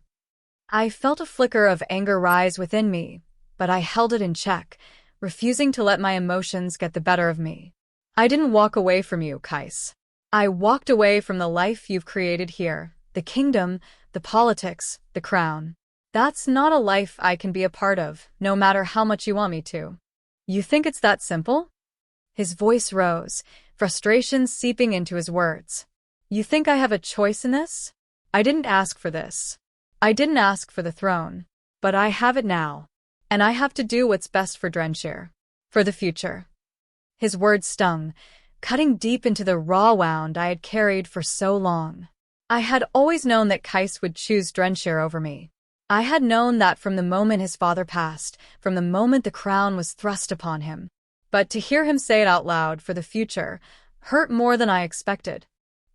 S1: I felt a flicker of anger rise within me, but I held it in check, refusing to let my emotions get the better of me. I didn't walk away from you, Kais. I walked away from the life you've created here, the kingdom, the politics, the crown. That's not a life I can be a part of, no matter how much you want me to. You think it's that simple? His voice rose, frustration seeping into his words. You think I have a choice in this? I didn't ask for this. I didn't ask for the throne. But I have it now. And I have to do what's best for Draenshire. For the future. His words stung, cutting deep into the raw wound I had carried for so long. I had always known that Kais would choose Draenshire over me. I had known that from the moment his father passed, from the moment the crown was thrust upon him. But to hear him say it out loud for the future hurt more than I expected.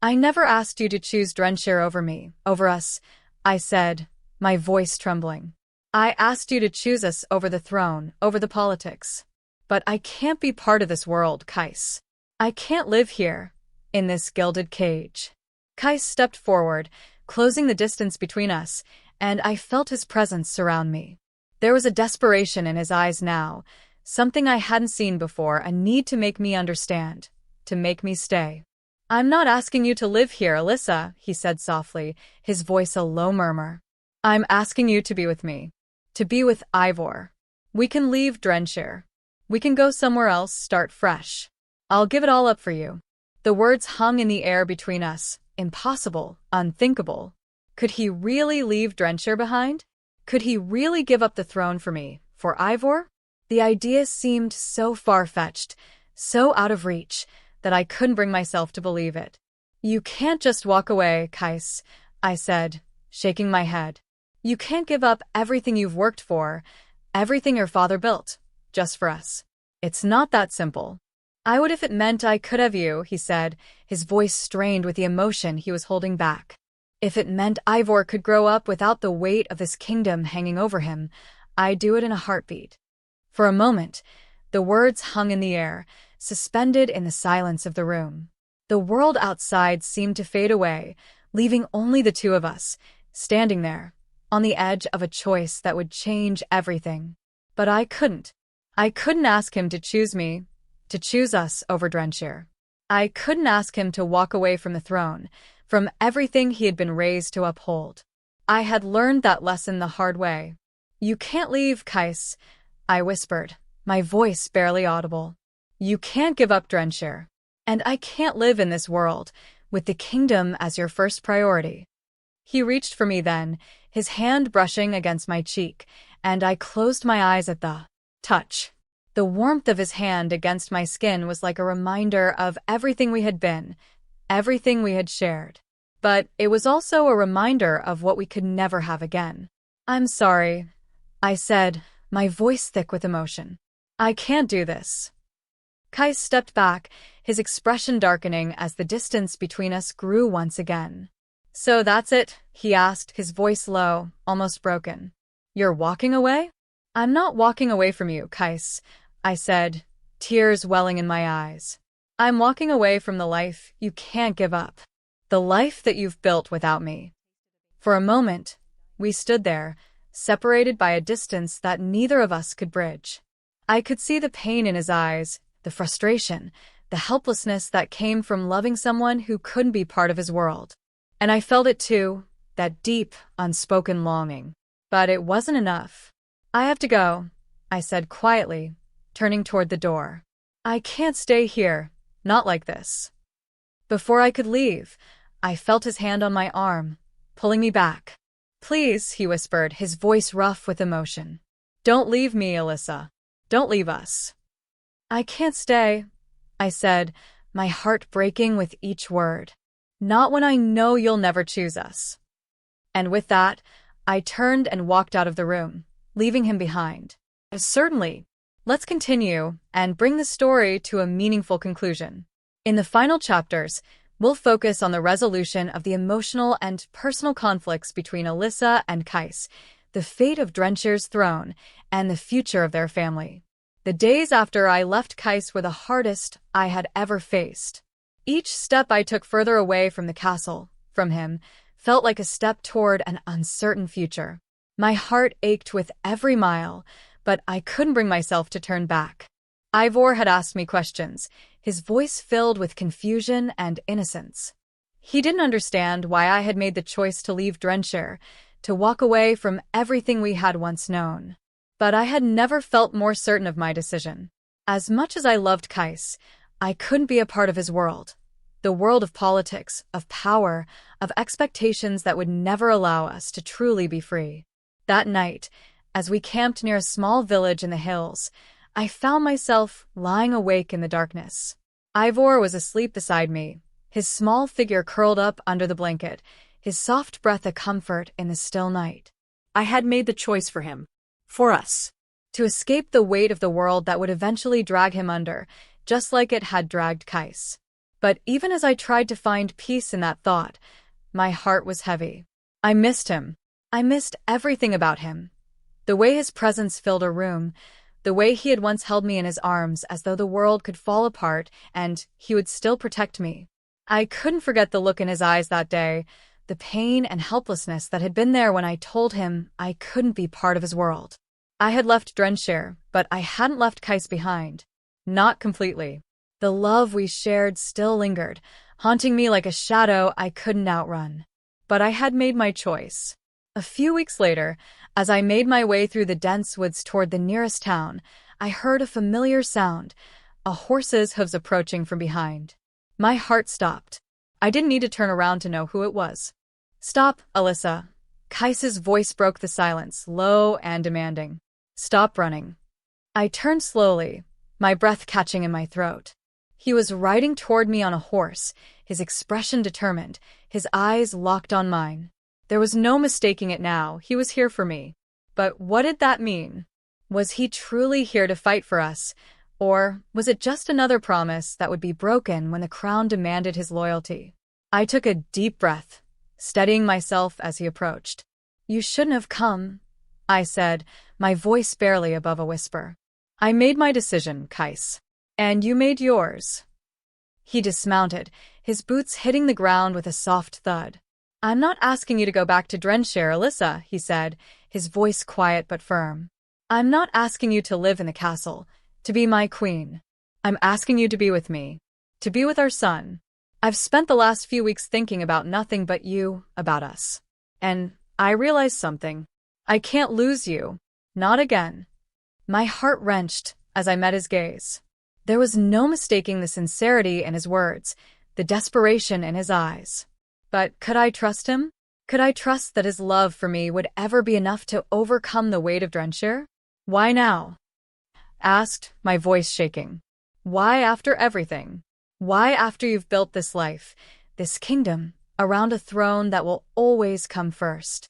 S1: I never asked you to choose Draenshire over me, over us, I said, my voice trembling. I asked you to choose us over the throne, over the politics. But I can't be part of this world, Kais. I can't live here, in this gilded cage. Kais stepped forward, closing the distance between us, and I felt his presence surround me. There was a desperation in his eyes now, something I hadn't seen before, a need to make me understand, to make me stay. I'm not asking you to live here, Alyssa, he said softly, his voice a low murmur. I'm asking you to be with me. To be with Ivor. We can leave Draenshire. We can go somewhere else, start fresh. I'll give it all up for you. The words hung in the air between us, impossible, unthinkable. Could he really leave Draenshire behind? Could he really give up the throne for me, for Ivor? The idea seemed so far-fetched, so out of reach, that I couldn't bring myself to believe it. You can't just walk away, Kais, I said, shaking my head. You can't give up everything you've worked for, everything your father built, just for us. It's not that simple. I would if it meant I could have you, he said, his voice strained with the emotion he was holding back. If it meant Ivor could grow up without the weight of this kingdom hanging over him, I'd do it in a heartbeat. For a moment, the words hung in the air, suspended in the silence of the room. The world outside seemed to fade away, leaving only the two of us, standing there, on the edge of a choice that would change everything. But I couldn't. I couldn't ask him to choose me, to choose us over Draenshire. I couldn't ask him to walk away from the throne, from everything he had been raised to uphold. I had learned that lesson the hard way. You can't leave, Kais, I whispered, my voice barely audible. You can't give up Draenshire. And I can't live in this world, with the kingdom as your first priority. He reached for me then, his hand brushing against my cheek, and I closed my eyes at the touch. The warmth of his hand against my skin was like a reminder of everything we had been, everything we had shared. But it was also a reminder of what we could never have again. I'm sorry, I said, my voice thick with emotion. I can't do this. Kais stepped back, his expression darkening as the distance between us grew once again. So that's it, he asked, his voice low, almost broken. You're walking away? I'm not walking away from you, Kais, I said, tears welling in my eyes. I'm walking away from the life you can't give up. The life that you've built without me. For a moment, we stood there, separated by a distance that neither of us could bridge. I could see the pain in his eyes, the frustration, the helplessness that came from loving someone who couldn't be part of his world. And I felt it too, that deep, unspoken longing. But it wasn't enough. I have to go, I said quietly, turning toward the door. I can't stay here, not like this. Before I could leave, I felt his hand on my arm, pulling me back. Please, he whispered, his voice rough with emotion. Don't leave me, Alyssa. Don't leave us. I can't stay, I said, my heart breaking with each word. Not when I know you'll never choose us. And with that, I turned and walked out of the room, leaving him behind. Certainly. Let's continue and bring the story to a meaningful conclusion. In the final chapters, we'll focus on the resolution of the emotional and personal conflicts between Alyssa and Kais, the fate of Drenshire's throne, and the future of their family. The days after I left Kais were the hardest I had ever faced. Each step I took further away from the castle, from him, felt like a step toward an uncertain future. My heart ached with every mile, but I couldn't bring myself to turn back. Ivor had asked me questions, his voice filled with confusion and innocence. He didn't understand why I had made the choice to leave Draenshire, to walk away from everything we had once known. But I had never felt more certain of my decision. As much as I loved Kais, I couldn't be a part of his world. The world of politics, of power, of expectations that would never allow us to truly be free. That night, as we camped near a small village in the hills, I found myself lying awake in the darkness. Ivor was asleep beside me, his small figure curled up under the blanket, his soft breath a comfort in the still night.
S2: I had made the choice for him. For us.
S1: To escape the weight of the world that would eventually drag him under, just like it had dragged Kais. But even as I tried to find peace in that thought, my heart was heavy. I missed him. I missed everything about him. The way his presence filled a room, the way he had once held me in his arms as though the world could fall apart and he would still protect me. I couldn't forget the look in his eyes that day, the pain and helplessness that had been there when I told him I couldn't be part of his world. I had left Draenshire, but I hadn't left Kais behind. Not completely. The love we shared still lingered, haunting me like a shadow I couldn't outrun. But I had made my choice. A few weeks later, as I made my way through the dense woods toward the nearest town, I heard a familiar sound, a horse's hooves approaching from behind. My heart stopped. I didn't need to turn around to know who it was. "Stop, Alyssa." Kais's voice broke the silence, low and demanding. "Stop running." I turned slowly, my breath catching in my throat. He was riding toward me on a horse, his expression determined, his eyes locked on mine. There was no mistaking it now, he was here for me. But what did that mean? Was he truly here to fight for us? Or was it just another promise that would be broken when the crown demanded his loyalty? I took a deep breath, steadying myself as he approached. "You shouldn't have come," I said, my voice barely above a whisper. "I made my decision, Kais. And you made yours." He dismounted, his boots hitting the ground with a soft thud. "I'm not asking you to go back to Draenshire, Alyssa," he said, his voice quiet but firm. "I'm not asking you to live in the castle, to be my queen. I'm asking you to be with me, to be with our son. I've spent the last few weeks thinking about nothing but you, about us. And I realized something. I can't lose you. Not again." My heart wrenched as I met his gaze. There was no mistaking the sincerity in his words, the desperation in his eyes. But could I trust him? Could I trust that his love for me would ever be enough to overcome the weight of Draenshire? "Why now?" asked, my voice shaking. "Why after everything? Why after you've built this life, this kingdom, around a throne that will always come first?"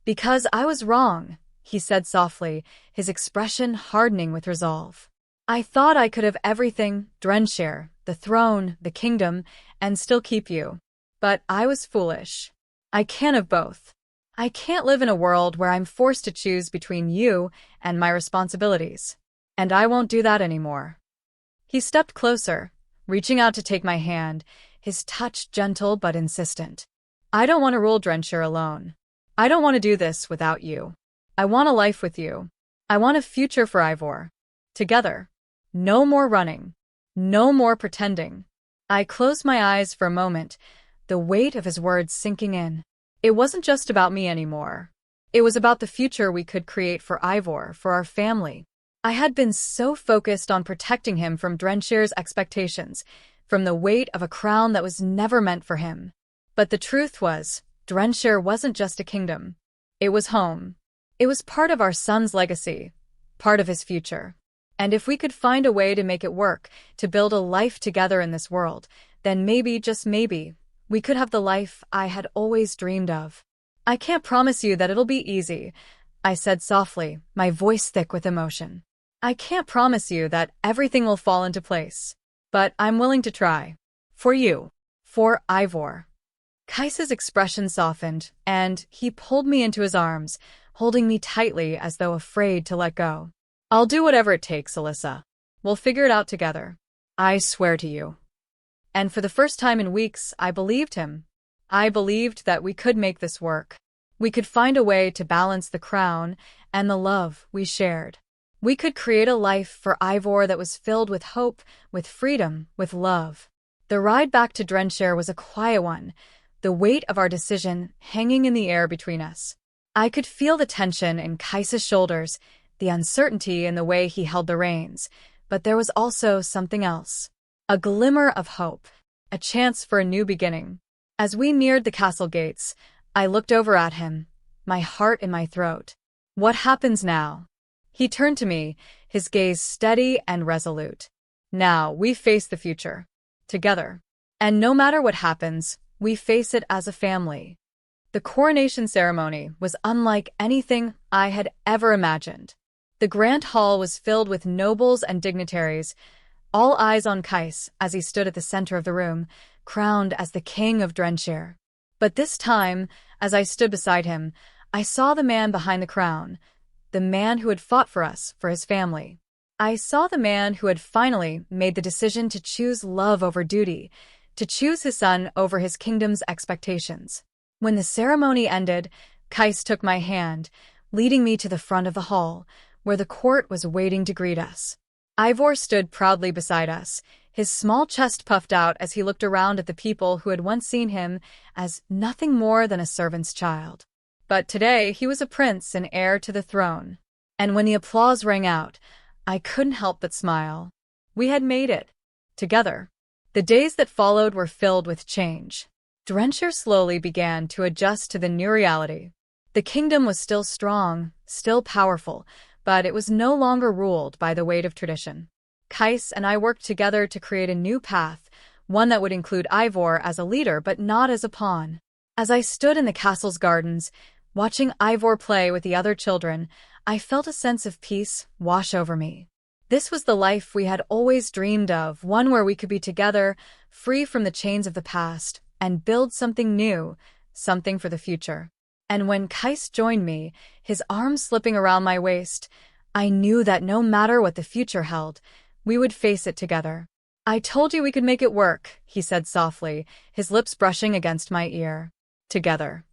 S1: "Because I was wrong," he said softly, his expression hardening with resolve. "I thought I could have everything, Draenshire, the throne, the kingdom, and still keep you. But I was foolish. I can't have both. I can't live in a world where I'm forced to choose between you and my responsibilities. And I won't do that anymore." He stepped closer, reaching out to take my hand, his touch gentle but insistent. "I don't want to rule Draenshire alone. I don't want to do this without you. I want a life with you. I want a future for Ivor. Together. No more running. No more pretending." I closed my eyes for a moment, the weight of his words sinking in. It wasn't just about me anymore. It was about the future we could create for Ivor, for our family. I had been so focused on protecting him from Drenshire's expectations, from the weight of a crown that was never meant for him. But the truth was, Draenshire wasn't just a kingdom. It was home. It was part of our son's legacy, part of his future. And if we could find a way to make it work, to build a life together in this world, then maybe, just maybe, we could have the life I had always dreamed of. "I can't promise you that it'll be easy," I said softly, my voice thick with emotion. "I can't promise you that everything will fall into place. But I'm willing to try. For you. For Ivor." Kais's expression softened, and he pulled me into his arms, holding me tightly as though afraid to let go. "I'll do whatever it takes, Alyssa. We'll figure it out together. I swear to you." And for the first time in weeks, I believed him. I believed that we could make this work. We could find a way to balance the crown and the love we shared. We could create a life for Ivor that was filled with hope, with freedom, with love. The ride back to Draenshire was a quiet one, the weight of our decision hanging in the air between us. I could feel the tension in Kais's shoulders, the uncertainty in the way he held the reins, but there was also something else. A glimmer of hope, a chance for a new beginning. As we neared the castle gates, I looked over at him, my heart in my throat. What happens now? He turned to me, his gaze steady and resolute. Now we face the future. Together. And no matter what happens, we face it as a family. The coronation ceremony was unlike anything I had ever imagined. The grand hall was filled with nobles and dignitaries, all eyes on Kais as he stood at the center of the room, crowned as the king of Draenshire. But this time, as I stood beside him, I saw the man behind the crown, the man who had fought for us, for his family. I saw the man who had finally made the decision to choose love over duty, to choose his son over his kingdom's expectations. When the ceremony ended, Kais took my hand, leading me to the front of the hall, where the court was waiting to greet us. Ivor stood proudly beside us, his small chest puffed out as he looked around at the people who had once seen him as nothing more than a servant's child. But today he was a prince and heir to the throne. And when the applause rang out, I couldn't help but smile. We had made it. Together. The days that followed were filled with change. Draenshire slowly began to adjust to the new reality. The kingdom was still strong, still powerful, but it was no longer ruled by the weight of tradition. Kais and I worked together to create a new path, one that would include Ivor as a leader but not as a pawn. As I stood in the castle's gardens, watching Ivor play with the other children, I felt a sense of peace wash over me. This was the life we had always dreamed of, one where we could be together, free from the chains of the past, and build something new, something for the future. And when Kais joined me, his arms slipping around my waist, I knew that no matter what the future held, we would face it together. "I told you we could make it work," he said softly, his lips brushing against my ear. Together.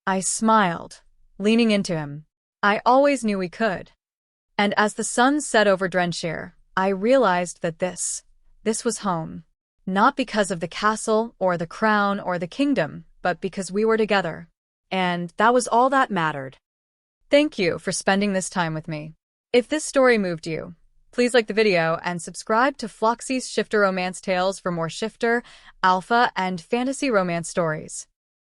S1: I smiled, leaning into him. I always knew we could. And as the sun set over Draenshire, I realized that this was home. Not because of the castle or the crown or the kingdom, but because we were together.
S2: And that was all that mattered.
S1: Thank you for spending this time with me. If this story moved you, please like the video and subscribe to Floxy's Shifter Romance Tales for more shifter, alpha, and fantasy romance stories.